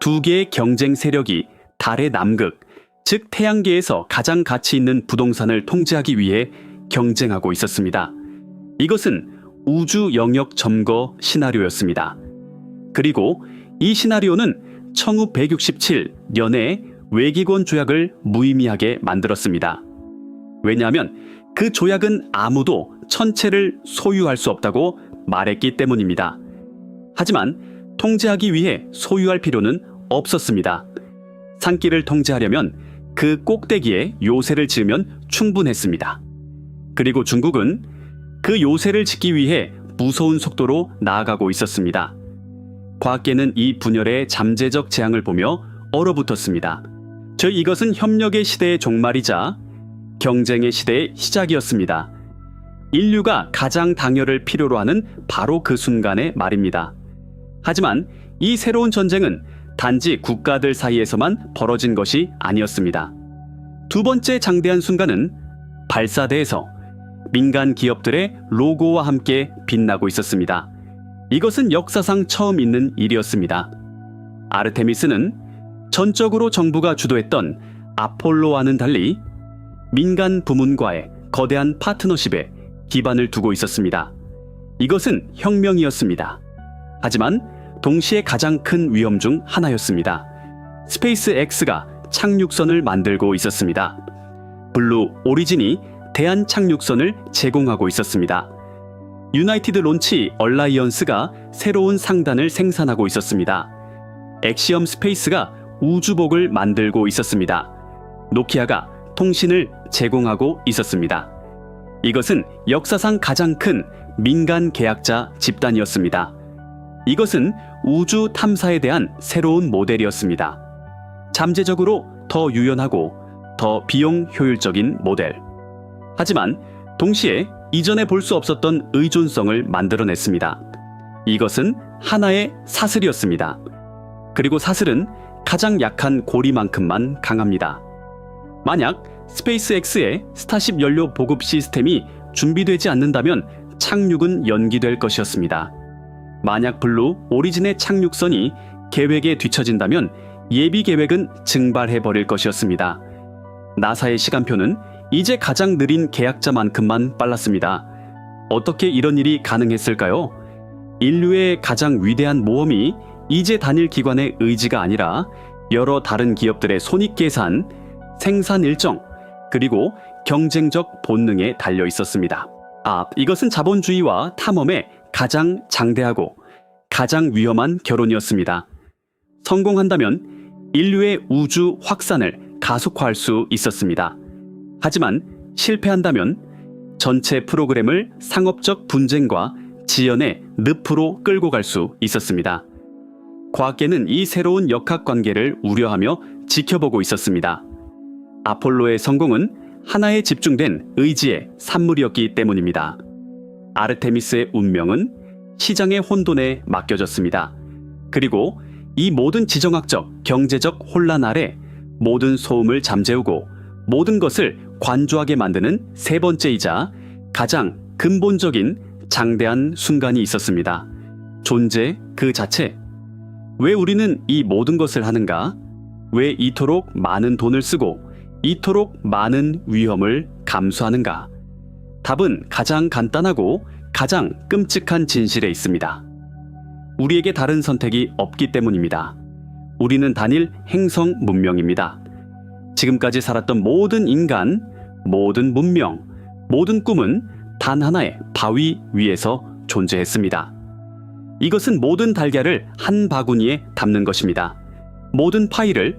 2개의 경쟁 세력이 달의 남극, 즉 태양계에서 가장 가치 있는 부동산을 통제하기 위해 경쟁하고 있었습니다. 이것은 우주 영역 점거 시나리오였습니다. 그리고 이 시나리오는 1967년에 외기권 조약을 무의미하게 만들었습니다. 왜냐하면 그 조약은 아무도 천체를 소유할 수 없다고 말했기 때문입니다. 하지만 통제하기 위해 소유할 필요는 없었습니다. 산길을 통제하려면 그 꼭대기에 요새를 지으면 충분했습니다. 그리고 중국은 그 요새를 짓기 위해 무서운 속도로 나아가고 있었습니다. 과학계는 이 분열의 잠재적 재앙을 보며 얼어붙었습니다. 이것은 협력의 시대의 종말이자 경쟁의 시대의 시작이었습니다. 인류가 가장 당열을 필요로 하는 바로 그 순간의 말입니다. 하지만 이 새로운 전쟁은 단지 국가들 사이에서만 벌어진 것이 아니었습니다. 두 번째 장대한 순간은 발사대에서 민간 기업들의 로고와 함께 빛나고 있었습니다. 이것은 역사상 처음 있는 일이었습니다. 아르테미스는 전적으로 정부가 주도했던 아폴로와는 달리 민간 부문과의 거대한 파트너십에 기반을 두고 있었습니다. 이것은 혁명이었습니다. 하지만 동시에 가장 큰 위험 중 하나였습니다. 스페이스X가 착륙선을 만들고 있었습니다. 블루 오리진이 대한 착륙선을 제공하고 있었습니다. 유나이티드 론치 얼라이언스가 새로운 상단을 생산하고 있었습니다. 엑시엄 스페이스가 우주복을 만들고 있었습니다. 노키아가 통신을 제공하고 있었습니다. 이것은 역사상 가장 큰 민간 계약자 집단이었습니다. 이것은 우주 탐사에 대한 새로운 모델이었습니다. 잠재적으로 더 유연하고 더 비용 효율적인 모델. 하지만 동시에 이전에 볼 수 없었던 의존성을 만들어냈습니다. 이것은 하나의 사슬이었습니다. 그리고 사슬은 가장 약한 고리만큼만 강합니다. 만약 스페이스X의 스타쉽 연료 보급 시스템이 준비되지 않는다면 착륙은 연기될 것이었습니다. 만약 블루 오리진의 착륙선이 계획에 뒤처진다면 예비 계획은 증발해버릴 것이었습니다. 나사의 시간표는 이제 가장 느린 계약자만큼만 빨랐습니다. 어떻게 이런 일이 가능했을까요? 인류의 가장 위대한 모험이 이제 단일 기관의 의지가 아니라 여러 다른 기업들의 손익계산, 생산 일정, 그리고 경쟁적 본능에 달려 있었습니다. 이것은 자본주의와 탐험의 가장 장대하고 가장 위험한 결혼이었습니다. 성공한다면 인류의 우주 확산을 가속화할 수 있었습니다. 하지만 실패한다면 전체 프로그램을 상업적 분쟁과 지연의 늪으로 끌고 갈 수 있었습니다. 과학계는 이 새로운 역학관계를 우려하며 지켜보고 있었습니다. 아폴로의 성공은 하나에 집중된 의지의 산물이었기 때문입니다. 아르테미스의 운명은 시장의 혼돈에 맡겨졌습니다. 그리고 이 모든 지정학적, 경제적 혼란 아래 모든 소음을 잠재우고 모든 것을 관조하게 만드는 세 번째이자 가장 근본적인 장대한 순간이 있었습니다. 존재 그 자체. 왜 우리는 이 모든 것을 하는가? 왜 이토록 많은 돈을 쓰고 이토록 많은 위험을 감수하는가? 답은 가장 간단하고 가장 끔찍한 진실에 있습니다. 우리에게 다른 선택이 없기 때문입니다. 우리는 단일 행성 문명입니다. 지금까지 살았던 모든 인간, 모든 문명, 모든 꿈은 단 하나의 바위 위에서 존재했습니다. 이것은 모든 달걀을 한 바구니에 담는 것입니다. 모든 파일을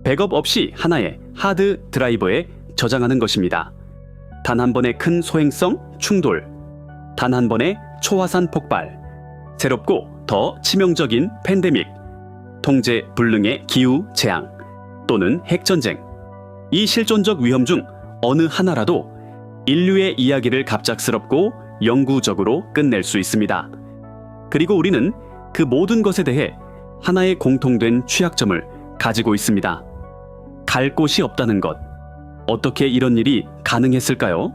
백업 없이 하나의 하드 드라이버에 저장하는 것입니다. 단 한 번의 큰 소행성 충돌, 단 한 번의 초화산 폭발, 새롭고 더 치명적인 팬데믹, 통제 불능의 기후 재앙 또는 핵전쟁. 이 실존적 위험 중 어느 하나라도 인류의 이야기를 갑작스럽고 영구적으로 끝낼 수 있습니다. 그리고 우리는 그 모든 것에 대해 하나의 공통된 취약점을 가지고 있습니다. 갈 곳이 없다는 것. 어떻게 이런 일이 가능했을까요?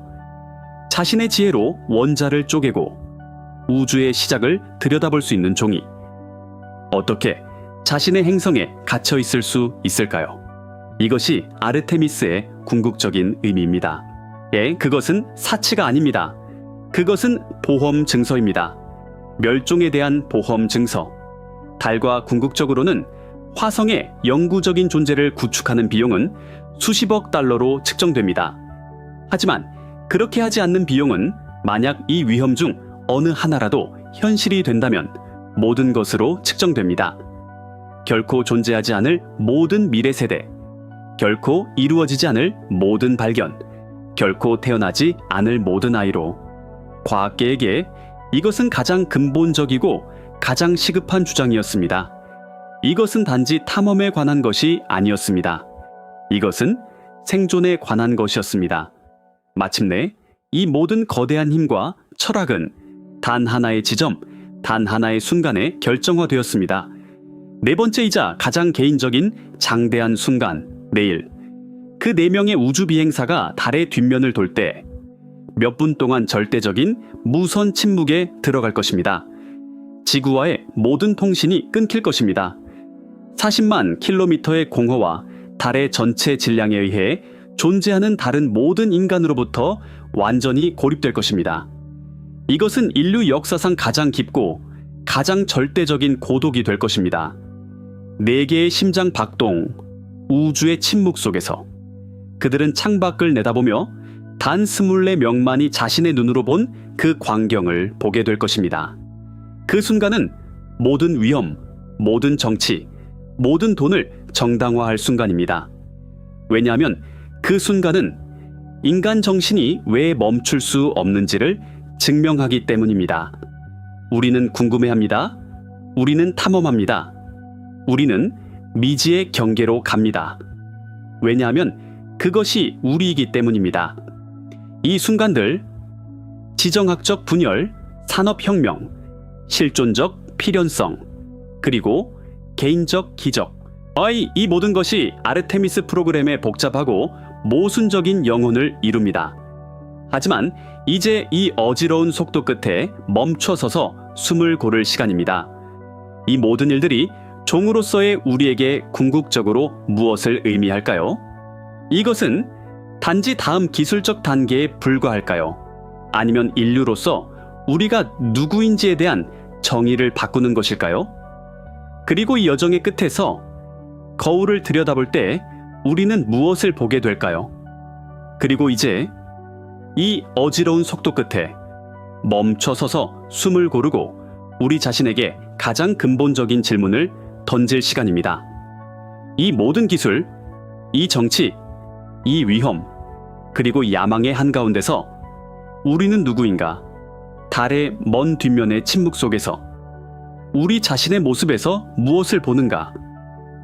자신의 지혜로 원자를 쪼개고 우주의 시작을 들여다볼 수 있는 종이. 어떻게 자신의 행성에 갇혀 있을 수 있을까요? 이것이 아르테미스의 궁극적인 의미입니다. 그것은 사치가 아닙니다. 그것은 보험 증서입니다. 멸종에 대한 보험 증서. 달과 궁극적으로는 화성의 영구적인 존재를 구축하는 비용은 수십억 달러로 측정됩니다. 하지만 그렇게 하지 않는 비용은 만약 이 위험 중 어느 하나라도 현실이 된다면 모든 것으로 측정됩니다. 결코 존재하지 않을 모든 미래 세대, 결코 이루어지지 않을 모든 발견, 결코 태어나지 않을 모든 아이로. 과학계에게 이것은 가장 근본적이고 가장 시급한 주장이었습니다. 이것은 단지 탐험에 관한 것이 아니었습니다. 이것은 생존에 관한 것이었습니다. 마침내 이 모든 거대한 힘과 철학은 단 하나의 지점, 단 하나의 순간에 결정화되었습니다. 네 번째이자 가장 개인적인 장대한 순간, 내일. 그 4명의 우주 비행사가 달의 뒷면을 돌 때 몇 분 동안 절대적인 무선 침묵에 들어갈 것입니다. 지구와의 모든 통신이 끊길 것입니다. 40만 킬로미터의 공허와 달의 전체 질량에 의해 존재하는 다른 모든 인간으로부터 완전히 고립될 것입니다. 이것은 인류 역사상 가장 깊고 가장 절대적인 고독이 될 것입니다. 4개의 심장 박동, 우주의 침묵 속에서 그들은 창밖을 내다보며 단 24명만이 자신의 눈으로 본 그 광경을 보게 될 것입니다. 그 순간은 모든 위험, 모든 정치, 모든 돈을 정당화할 순간입니다. 왜냐하면 그 순간은 인간 정신이 왜 멈출 수 없는지를 증명하기 때문입니다. 우리는 궁금해합니다. 우리는 탐험합니다. 우리는 미지의 경계로 갑니다. 왜냐하면 그것이 우리이기 때문입니다. 이 순간들, 지정학적 분열, 산업혁명, 실존적 필연성, 그리고 개인적 기적. 이 모든 것이 아르테미스 프로그램의 복잡하고 모순적인 영혼을 이룹니다. 하지만 이제 이 어지러운 속도 끝에 멈춰서서 숨을 고를 시간입니다. 이 모든 일들이 종으로서의 우리에게 궁극적으로 무엇을 의미할까요? 이것은 단지 다음 기술적 단계에 불과할까요? 아니면 인류로서 우리가 누구인지에 대한 정의를 바꾸는 것일까요? 그리고 이 여정의 끝에서 거울을 들여다볼 때 우리는 무엇을 보게 될까요? 그리고 이제 이 어지러운 속도 끝에 멈춰서서 숨을 고르고 우리 자신에게 가장 근본적인 질문을 던질 시간입니다. 이 모든 기술, 이 정치, 이 위험, 그리고 야망의 한가운데서 우리는 누구인가? 달의 먼 뒷면의 침묵 속에서 우리 자신의 모습에서 무엇을 보는가?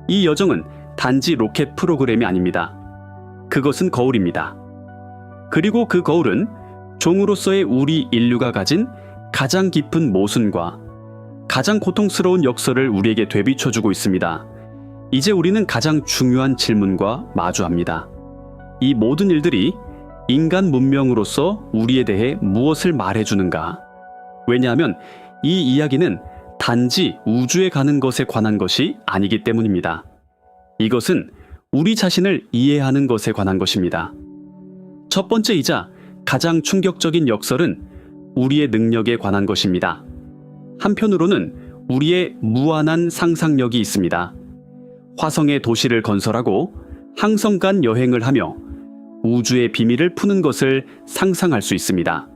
이 여정은 단지 로켓 프로그램이 아닙니다. 그것은 거울입니다. 그리고 그 거울은 종으로서의 우리 인류가 가진 가장 깊은 모순과 가장 고통스러운 역사를 우리에게 되비춰주고 있습니다. 이제 우리는 가장 중요한 질문과 마주합니다. 이 모든 일들이 인간 문명으로서 우리에 대해 무엇을 말해주는가? 왜냐하면 이 이야기는 단지 우주에 가는 것에 관한 것이 아니기 때문입니다. 이것은 우리 자신을 이해하는 것에 관한 것입니다. 첫 번째이자 가장 충격적인 역설은 우리의 능력에 관한 것입니다. 한편으로는 우리의 무한한 상상력이 있습니다. 화성에 도시를 건설하고 항성 간 여행을 하며 우주의 비밀을 푸는 것을 상상할 수 있습니다.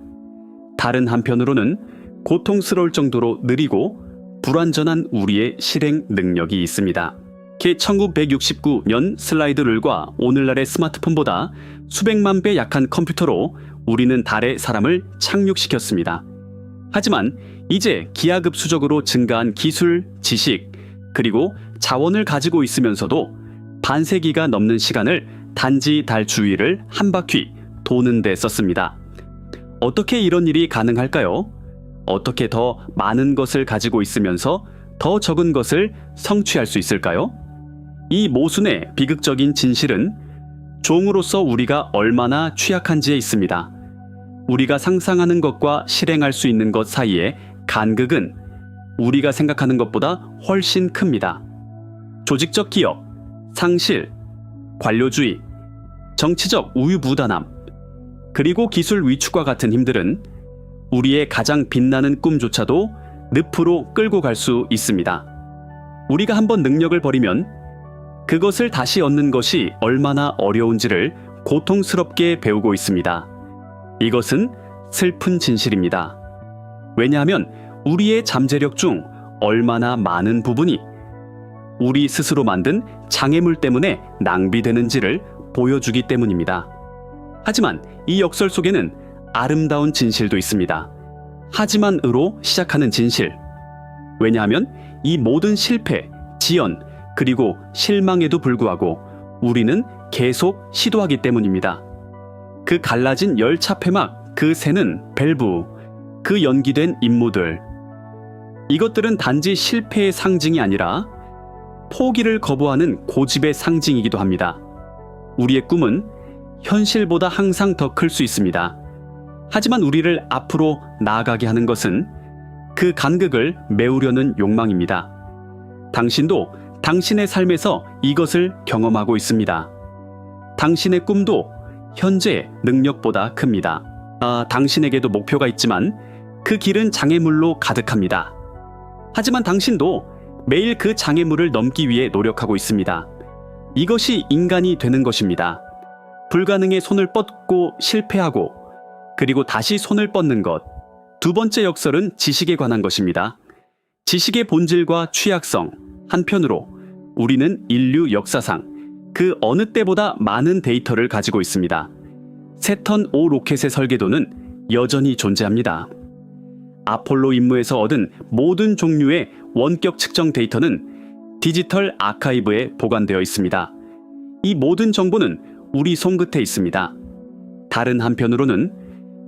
다른 한편으로는 고통스러울 정도로 느리고 불완전한 우리의 실행 능력이 있습니다. 1969년 슬라이드 룰과 오늘날의 스마트폰보다 수백만 배 약한 컴퓨터로 우리는 달에 사람을 착륙시켰습니다. 하지만 이제 기하급수적으로 증가한 기술, 지식, 그리고 자원을 가지고 있으면서도 반세기가 넘는 시간을 단지 달 주위를 한 바퀴 도는 데 썼습니다. 어떻게 이런 일이 가능할까요? 어떻게 더 많은 것을 가지고 있으면서 더 적은 것을 성취할 수 있을까요? 이 모순의 비극적인 진실은 종으로서 우리가 얼마나 취약한지에 있습니다. 우리가 상상하는 것과 실행할 수 있는 것 사이의 간극은 우리가 생각하는 것보다 훨씬 큽니다. 조직적 기업, 상실, 관료주의, 정치적 우유부단함, 그리고 기술 위축과 같은 힘들은 우리의 가장 빛나는 꿈조차도 늪으로 끌고 갈 수 있습니다. 우리가 한번 능력을 버리면 그것을 다시 얻는 것이 얼마나 어려운지를 고통스럽게 배우고 있습니다. 이것은 슬픈 진실입니다. 왜냐하면 우리의 잠재력 중 얼마나 많은 부분이 우리 스스로 만든 장애물 때문에 낭비되는지를 보여주기 때문입니다. 하지만 이 역설 속에는 아름다운 진실도 있습니다. 하지만으로 시작하는 진실. 왜냐하면 이 모든 실패, 지연, 그리고 실망에도 불구하고 우리는 계속 시도하기 때문입니다. 그 갈라진 열차 폐막 그 새는 밸브, 그 연기된 임무들. 이것들은 단지 실패의 상징이 아니라 포기를 거부하는 고집의 상징이기도 합니다. 우리의 꿈은 현실보다 항상 더 클 수 있습니다. 하지만 우리를 앞으로 나아가게 하는 것은 그 간극을 메우려는 욕망입니다. 당신도 당신의 삶에서 이것을 경험하고 있습니다. 당신의 꿈도 현재의 능력보다 큽니다. 당신에게도 목표가 있지만 그 길은 장애물로 가득합니다. 하지만 당신도 매일 그 장애물을 넘기 위해 노력하고 있습니다. 이것이 인간이 되는 것입니다. 불가능에 손을 뻗고 실패하고 그리고 다시 손을 뻗는 것. 두 번째 역설은 지식에 관한 것입니다. 지식의 본질과 취약성. 한편으로 우리는 인류 역사상 그 어느 때보다 많은 데이터를 가지고 있습니다. 세턴 5 로켓의 설계도는 여전히 존재합니다. 아폴로 임무에서 얻은 모든 종류의 원격 측정 데이터는 디지털 아카이브에 보관되어 있습니다. 이 모든 정보는 우리 손끝에 있습니다. 다른 한편으로는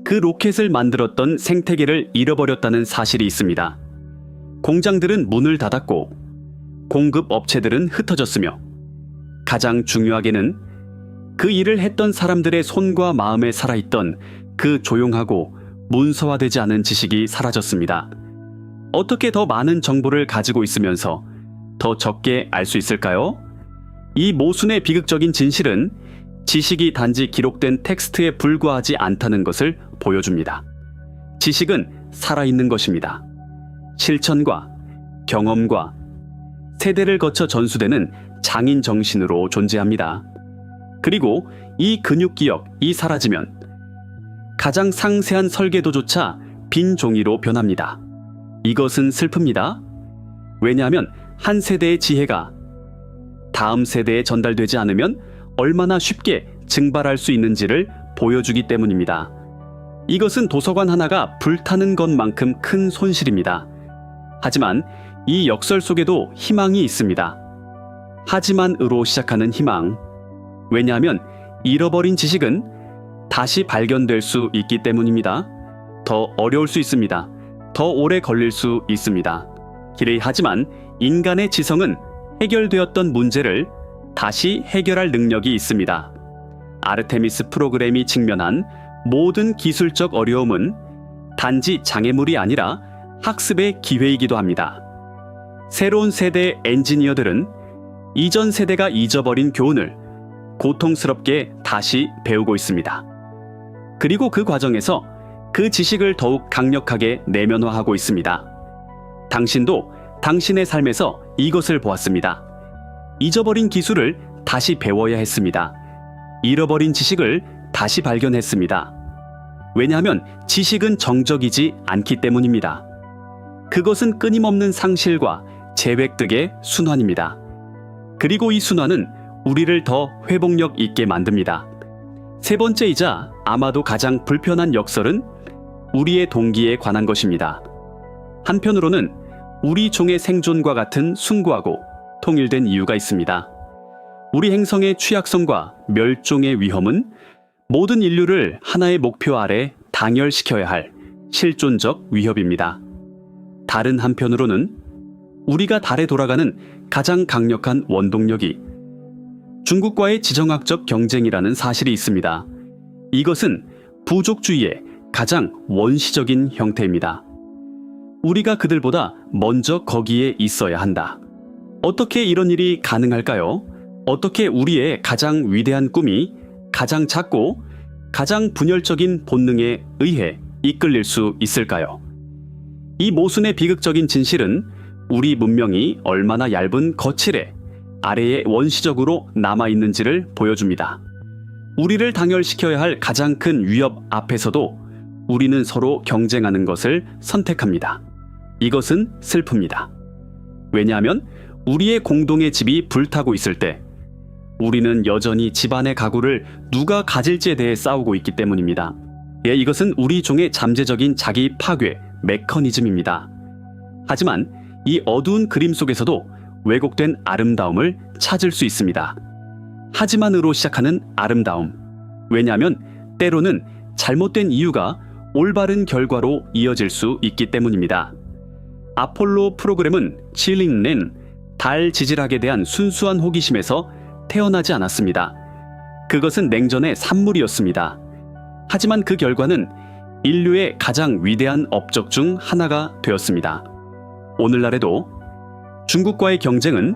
그 로켓을 만들었던 생태계를 잃어버렸다는 사실이 있습니다. 공장들은 문을 닫았고 공급 업체들은 흩어졌으며 가장 중요하게는 그 일을 했던 사람들의 손과 마음에 살아있던 그 조용하고 문서화되지 않은 지식이 사라졌습니다. 어떻게 더 많은 정보를 가지고 있으면서 더 적게 알 수 있을까요? 이 모순의 비극적인 진실은 지식이 단지 기록된 텍스트에 불과하지 않다는 것을 보여줍니다. 지식은 살아있는 것입니다. 실천과 경험과 세대를 거쳐 전수되는 장인 정신으로 존재합니다. 그리고 이 근육기억이 사라지면 가장 상세한 설계도조차 빈 종이로 변합니다. 이것은 슬픕니다. 왜냐하면 한 세대의 지혜가 다음 세대에 전달되지 않으면 얼마나 쉽게 증발할 수 있는지를 보여주기 때문입니다. 이것은 도서관 하나가 불타는 것만큼 큰 손실입니다. 하지만 이 역설 속에도 희망이 있습니다. 하지만으로 시작하는 희망. 왜냐하면 잃어버린 지식은 다시 발견될 수 있기 때문입니다. 더 어려울 수 있습니다. 더 오래 걸릴 수 있습니다. 하지만 인간의 지성은 해결되었던 문제를 다시 해결할 능력이 있습니다. 아르테미스 프로그램이 직면한 모든 기술적 어려움은 단지 장애물이 아니라 학습의 기회이기도 합니다. 새로운 세대의 엔지니어들은 이전 세대가 잊어버린 교훈을 고통스럽게 다시 배우고 있습니다. 그리고 그 과정에서 그 지식을 더욱 강력하게 내면화하고 있습니다. 당신도 당신의 삶에서 이것을 보았습니다. 잊어버린 기술을 다시 배워야 했습니다. 잃어버린 지식을 다시 발견했습니다. 왜냐하면 지식은 정적이지 않기 때문입니다. 그것은 끊임없는 상실과 재획득의 순환입니다. 그리고 이 순환은 우리를 더 회복력 있게 만듭니다. 세 번째이자 아마도 가장 불편한 역설은 우리의 동기에 관한 것입니다. 한편으로는 우리 종의 생존과 같은 숭고하고 통일된 이유가 있습니다. 우리 행성의 취약성과 멸종의 위험은 모든 인류를 하나의 목표 아래 당열시켜야 할 실존적 위협입니다. 다른 한편으로는 우리가 달에 돌아가는 가장 강력한 원동력이 중국과의 지정학적 경쟁이라는 사실이 있습니다. 이것은 부족주의의 가장 원시적인 형태입니다. 우리가 그들보다 먼저 거기에 있어야 한다. 어떻게 이런 일이 가능할까요? 어떻게 우리의 가장 위대한 꿈이 가장 작고 가장 분열적인 본능에 의해 이끌릴 수 있을까요? 이 모순의 비극적인 진실은 우리 문명이 얼마나 얇은 거칠에 아래에 원시적으로 남아있는지를 보여줍니다. 우리를 당열시켜야 할 가장 큰 위협 앞에서도 우리는 서로 경쟁하는 것을 선택합니다. 이것은 슬픕니다. 왜냐하면 우리의 공동의 집이 불타고 있을 때 우리는 여전히 집안의 가구를 누가 가질지에 대해 싸우고 있기 때문입니다. 이것은 우리 종의 잠재적인 자기 파괴 메커니즘입니다. 하지만 이 어두운 그림 속에서도 왜곡된 아름다움을 찾을 수 있습니다. 하지만으로 시작하는 아름다움. 왜냐하면 때로는 잘못된 이유가 올바른 결과로 이어질 수 있기 때문입니다. 아폴로 프로그램은 칠링렌, 달 지질학에 대한 순수한 호기심에서 태어나지 않았습니다. 그것은 냉전의 산물이었습니다. 하지만 그 결과는 인류의 가장 위대한 업적 중 하나가 되었습니다. 오늘날에도 중국과의 경쟁은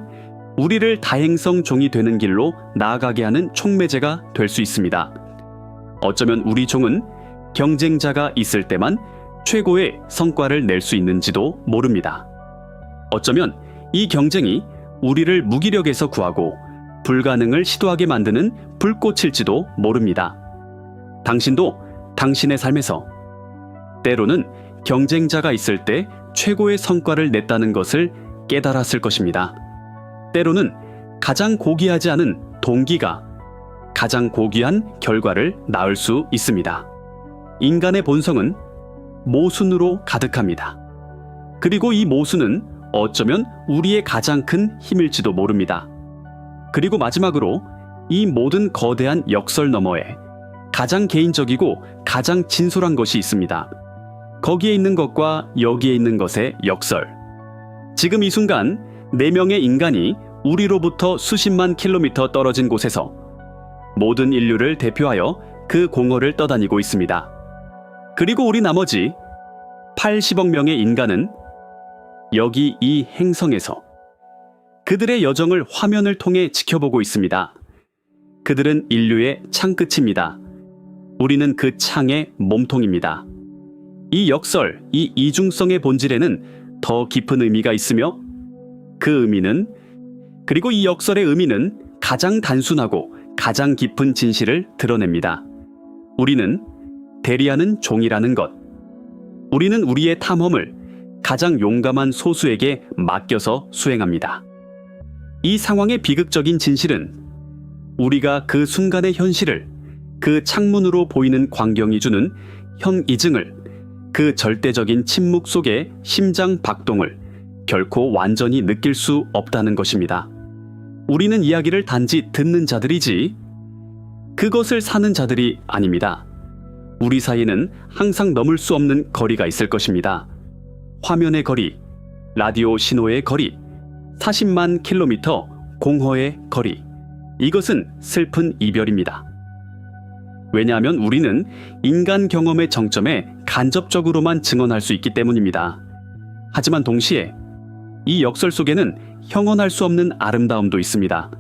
우리를 다행성 종이 되는 길로 나아가게 하는 촉매제가 될 수 있습니다. 어쩌면 우리 종은 경쟁자가 있을 때만 최고의 성과를 낼 수 있는지도 모릅니다. 어쩌면 이 경쟁이 우리를 무기력에서 구하고 불가능을 시도하게 만드는 불꽃일지도 모릅니다. 당신도 당신의 삶에서 때로는 경쟁자가 있을 때 최고의 성과를 냈다는 것을 깨달았을 것입니다. 때로는 가장 고귀하지 않은 동기가 가장 고귀한 결과를 낳을 수 있습니다. 인간의 본성은 모순으로 가득합니다. 그리고 이 모순은 어쩌면 우리의 가장 큰 힘일지도 모릅니다. 그리고 마지막으로 이 모든 거대한 역설 너머에 가장 개인적이고 가장 진솔한 것이 있습니다. 거기에 있는 것과 여기에 있는 것의 역설. 지금 이 순간 4명의 인간이 우리로부터 수십만 킬로미터 떨어진 곳에서 모든 인류를 대표하여 그 공허를 떠다니고 있습니다. 그리고 우리 나머지 80억 명의 인간은 여기 이 행성에서 그들의 여정을 화면을 통해 지켜보고 있습니다. 그들은 인류의 창끝입니다. 우리는 그 창의 몸통입니다. 이 역설, 이 이중성의 본질에는 더 깊은 의미가 있으며 그 의미는 그리고 이 역설의 의미는 가장 단순하고 가장 깊은 진실을 드러냅니다. 우리는 대리하는 종이라는 것. 우리는 우리의 탐험을 가장 용감한 소수에게 맡겨서 수행합니다. 이 상황의 비극적인 진실은 우리가 그 순간의 현실을 그 창문으로 보이는 광경이 주는 현이증을 그 절대적인 침묵 속의 심장 박동을 결코 완전히 느낄 수 없다는 것입니다. 우리는 이야기를 단지 듣는 자들이지 그것을 사는 자들이 아닙니다. 우리 사이에는 항상 넘을 수 없는 거리가 있을 것입니다. 화면의 거리, 라디오 신호의 거리, 40만 킬로미터 공허의 거리. 이것은 슬픈 이별입니다. 왜냐하면 우리는 인간 경험의 정점에 간접적으로만 증언할 수 있기 때문입니다. 하지만 동시에 이 역설 속에는 형언할 수 없는 아름다움도 있습니다.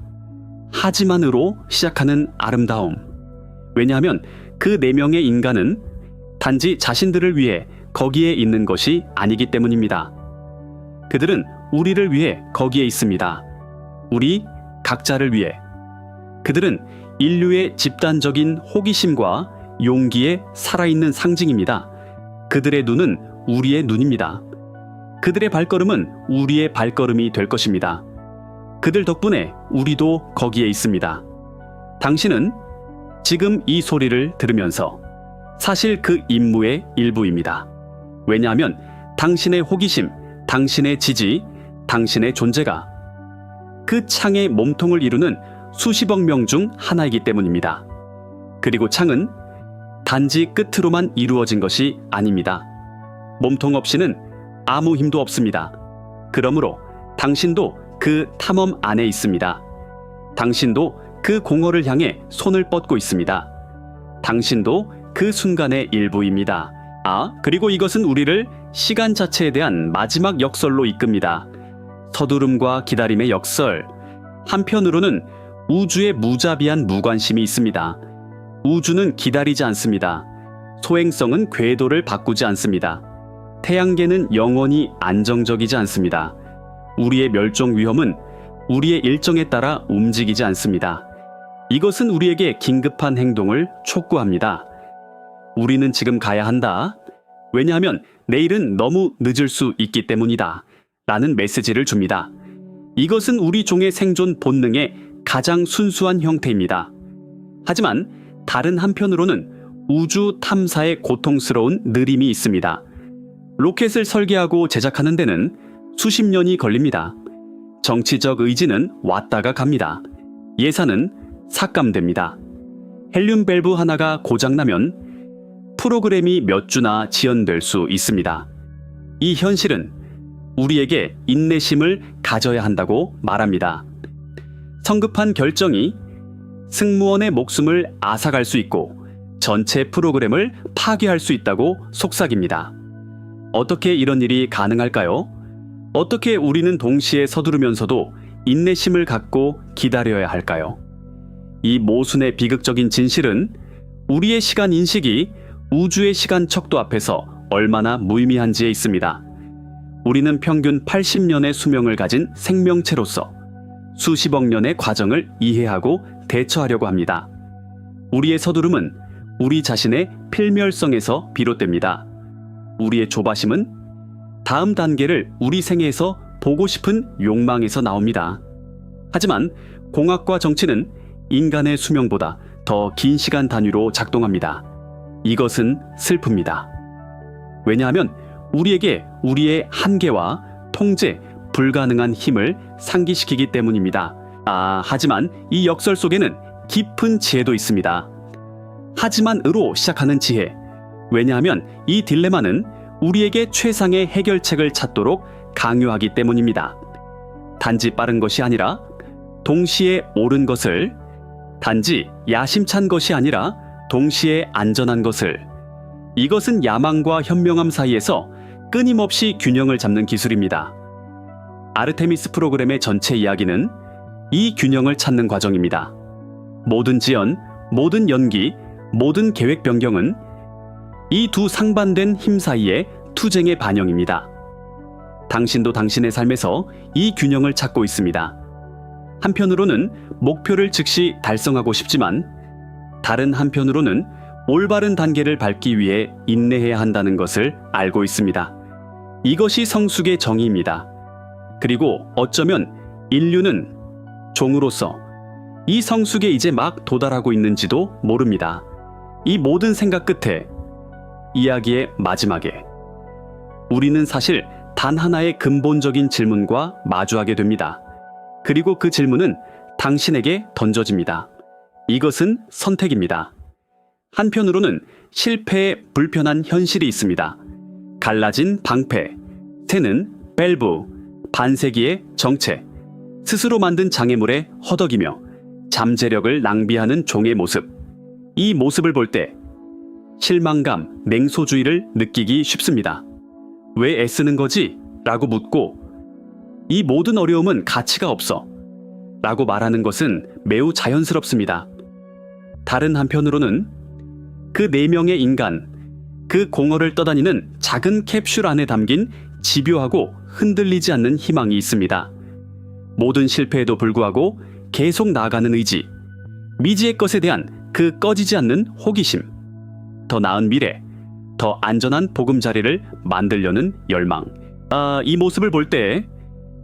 하지만으로 시작하는 아름다움. 왜냐하면 그 4명의 인간은 단지 자신들을 위해 거기에 있는 것이 아니기 때문입니다. 그들은 우리를 위해 거기에 있습니다. 우리 각자를 위해. 그들은 인류의 집단적인 호기심과 용기의 살아있는 상징입니다. 그들의 눈은 우리의 눈입니다. 그들의 발걸음은 우리의 발걸음이 될 것입니다. 그들 덕분에 우리도 거기에 있습니다. 당신은 지금 이 소리를 들으면서 사실 그 임무의 일부입니다. 왜냐하면 당신의 호기심, 당신의 지지, 당신의 존재가 그 창의 몸통을 이루는 수십억 명 중 하나이기 때문입니다. 그리고 창은 단지 끝으로만 이루어진 것이 아닙니다. 몸통 없이는 아무 힘도 없습니다. 그러므로 당신도 그 탐험 안에 있습니다. 당신도 그 공허를 향해 손을 뻗고 있습니다. 당신도 그 순간의 일부입니다. 그리고 이것은 우리를 시간 자체에 대한 마지막 역설로 이끕니다. 서두름과 기다림의 역설. 한편으로는 우주의 무자비한 무관심이 있습니다. 우주는 기다리지 않습니다. 소행성은 궤도를 바꾸지 않습니다. 태양계는 영원히 안정적이지 않습니다. 우리의 멸종 위험은 우리의 일정에 따라 움직이지 않습니다. 이것은 우리에게 긴급한 행동을 촉구합니다. 우리는 지금 가야 한다. 왜냐하면 내일은 너무 늦을 수 있기 때문이다. 라는 메시지를 줍니다. 이것은 우리 종의 생존 본능의 가장 순수한 형태입니다. 하지만 다른 한편으로는 우주 탐사의 고통스러운 느림이 있습니다. 로켓을 설계하고 제작하는 데는 수십 년이 걸립니다. 정치적 의지는 왔다가 갑니다. 예산은 삭감됩니다. 헬륨 밸브 하나가 고장나면 프로그램이 몇 주나 지연될 수 있습니다. 이 현실은 우리에게 인내심을 가져야 한다고 말합니다. 성급한 결정이 승무원의 목숨을 앗아갈 수 있고 전체 프로그램을 파괴할 수 있다고 속삭입니다. 어떻게 이런 일이 가능할까요? 어떻게 우리는 동시에 서두르면서도 인내심을 갖고 기다려야 할까요? 이 모순의 비극적인 진실은 우리의 시간 인식이 우주의 시간 척도 앞에서 얼마나 무의미한지에 있습니다. 우리는 평균 80년의 수명을 가진 생명체로서 수십억 년의 과정을 이해하고 대처하려고 합니다. 우리의 서두름은 우리 자신의 필멸성에서 비롯됩니다. 우리의 조바심은 다음 단계를 우리 생애에서 보고 싶은 욕망에서 나옵니다. 하지만 공학과 정치는 인간의 수명보다 더 긴 시간 단위로 작동합니다. 이것은 슬픕니다. 왜냐하면 우리에게 우리의 한계와 통제 불가능한 힘을 상기시키기 때문입니다. 하지만 이 역설 속에는 깊은 지혜도 있습니다. 하지만으로 시작하는 지혜. 왜냐하면 이 딜레마는 우리에게 최상의 해결책을 찾도록 강요하기 때문입니다. 단지 빠른 것이 아니라 동시에 옳은 것을, 단지 야심찬 것이 아니라 동시에 안전한 것을. 이것은 야망과 현명함 사이에서 끊임없이 균형을 잡는 기술입니다. 아르테미스 프로그램의 전체 이야기는 이 균형을 찾는 과정입니다. 모든 지연, 모든 연기, 모든 계획 변경은 이 두 상반된 힘 사이의 투쟁의 반영입니다. 당신도 당신의 삶에서 이 균형을 찾고 있습니다. 한편으로는 목표를 즉시 달성하고 싶지만 다른 한편으로는 올바른 단계를 밟기 위해 인내해야 한다는 것을 알고 있습니다. 이것이 성숙의 정의입니다. 그리고 어쩌면 인류는 종으로서 이 성숙에 이제 막 도달하고 있는지도 모릅니다. 이 모든 생각 끝에, 이야기의 마지막에 우리는 사실 단 하나의 근본적인 질문과 마주하게 됩니다. 그리고 그 질문은 당신에게 던져집니다. 이것은 선택입니다. 한편으로는 실패의 불편한 현실이 있습니다. 갈라진 방패, 새는 밸브, 반세기의 정체, 스스로 만든 장애물에 허덕이며 잠재력을 낭비하는 종의 모습. 이 모습을 볼 때 실망감, 냉소주의를 느끼기 쉽습니다. 왜 애쓰는 거지? 라고 묻고 이 모든 어려움은 가치가 없어 라고 말하는 것은 매우 자연스럽습니다. 다른 한편으로는 그 4명의 인간, 그 공허를 떠다니는 작은 캡슐 안에 담긴 집요하고 흔들리지 않는 희망이 있습니다. 모든 실패에도 불구하고 계속 나아가는 의지, 미지의 것에 대한 그 꺼지지 않는 호기심, 더 나은 미래, 더 안전한 보금자리를 만들려는 열망. 이 모습을 볼 때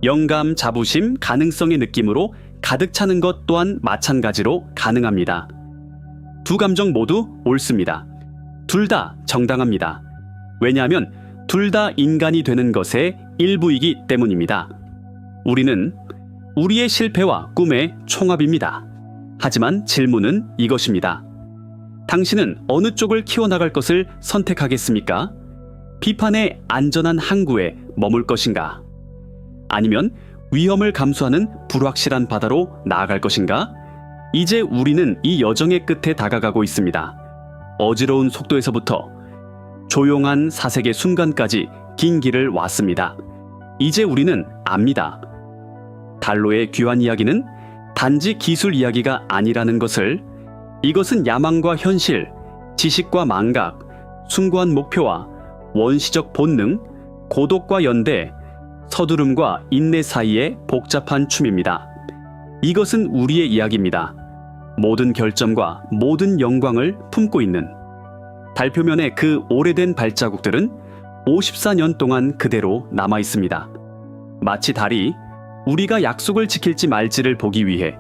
영감, 자부심, 가능성의 느낌으로 가득 차는 것 또한 마찬가지로 가능합니다. 두 감정 모두 옳습니다. 둘 다 정당합니다. 왜냐하면 둘 다 인간이 되는 것의 일부이기 때문입니다. 우리는 우리의 실패와 꿈의 총합입니다. 하지만 질문은 이것입니다. 당신은 어느 쪽을 키워나갈 것을 선택하겠습니까? 비판의 안전한 항구에 머물 것인가? 아니면 위험을 감수하는 불확실한 바다로 나아갈 것인가? 이제 우리는 이 여정의 끝에 다가가고 있습니다. 어지러운 속도에서부터 조용한 사색의 순간까지 긴 길을 왔습니다. 이제 우리는 압니다. 달로의 귀환 이야기는 단지 기술 이야기가 아니라는 것을, 이것은 야망과 현실, 지식과 망각, 숭고한 목표와 원시적 본능, 고독과 연대, 서두름과 인내 사이의 복잡한 춤입니다. 이것은 우리의 이야기입니다. 모든 결점과 모든 영광을 품고 있는 달표면의 그 오래된 발자국들은 54년 동안 그대로 남아 있습니다. 마치 달이 우리가 약속을 지킬지 말지를 보기 위해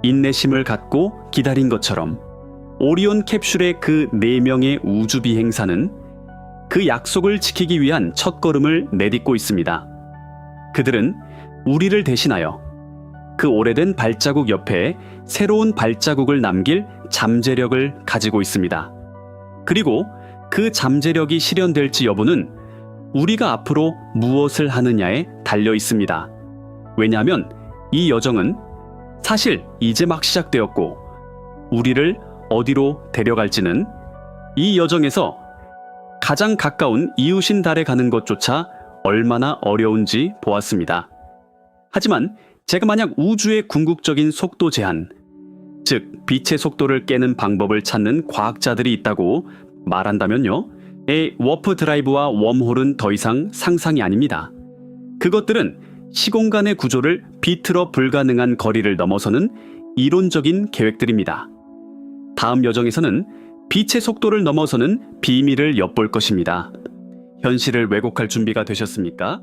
인내심을 갖고 기다린 것처럼 오리온 캡슐의 그 4명의 우주 비행사는 그 약속을 지키기 위한 첫걸음을 내딛고 있습니다. 그들은 우리를 대신하여 그 오래된 발자국 옆에 새로운 발자국을 남길 잠재력을 가지고 있습니다. 그리고 그 잠재력이 실현될지 여부는 우리가 앞으로 무엇을 하느냐에 달려 있습니다. 왜냐하면 이 여정은 사실 이제 막 시작되었고 우리를 어디로 데려갈지는 이 여정에서 가장 가까운 이웃인 달에 가는 것조차 얼마나 어려운지 보았습니다. 하지만 제가 만약 우주의 궁극적인 속도 제한, 즉 빛의 속도를 깨는 방법을 찾는 과학자들이 있다고 말한다면요, 워프 드라이브와 웜홀은 더 이상 상상이 아닙니다. 그것들은 시공간의 구조를 비틀어 불가능한 거리를 넘어서는 이론적인 계획들입니다. 다음 여정에서는 빛의 속도를 넘어서는 비밀을 엿볼 것입니다. 현실을 왜곡할 준비가 되셨습니까?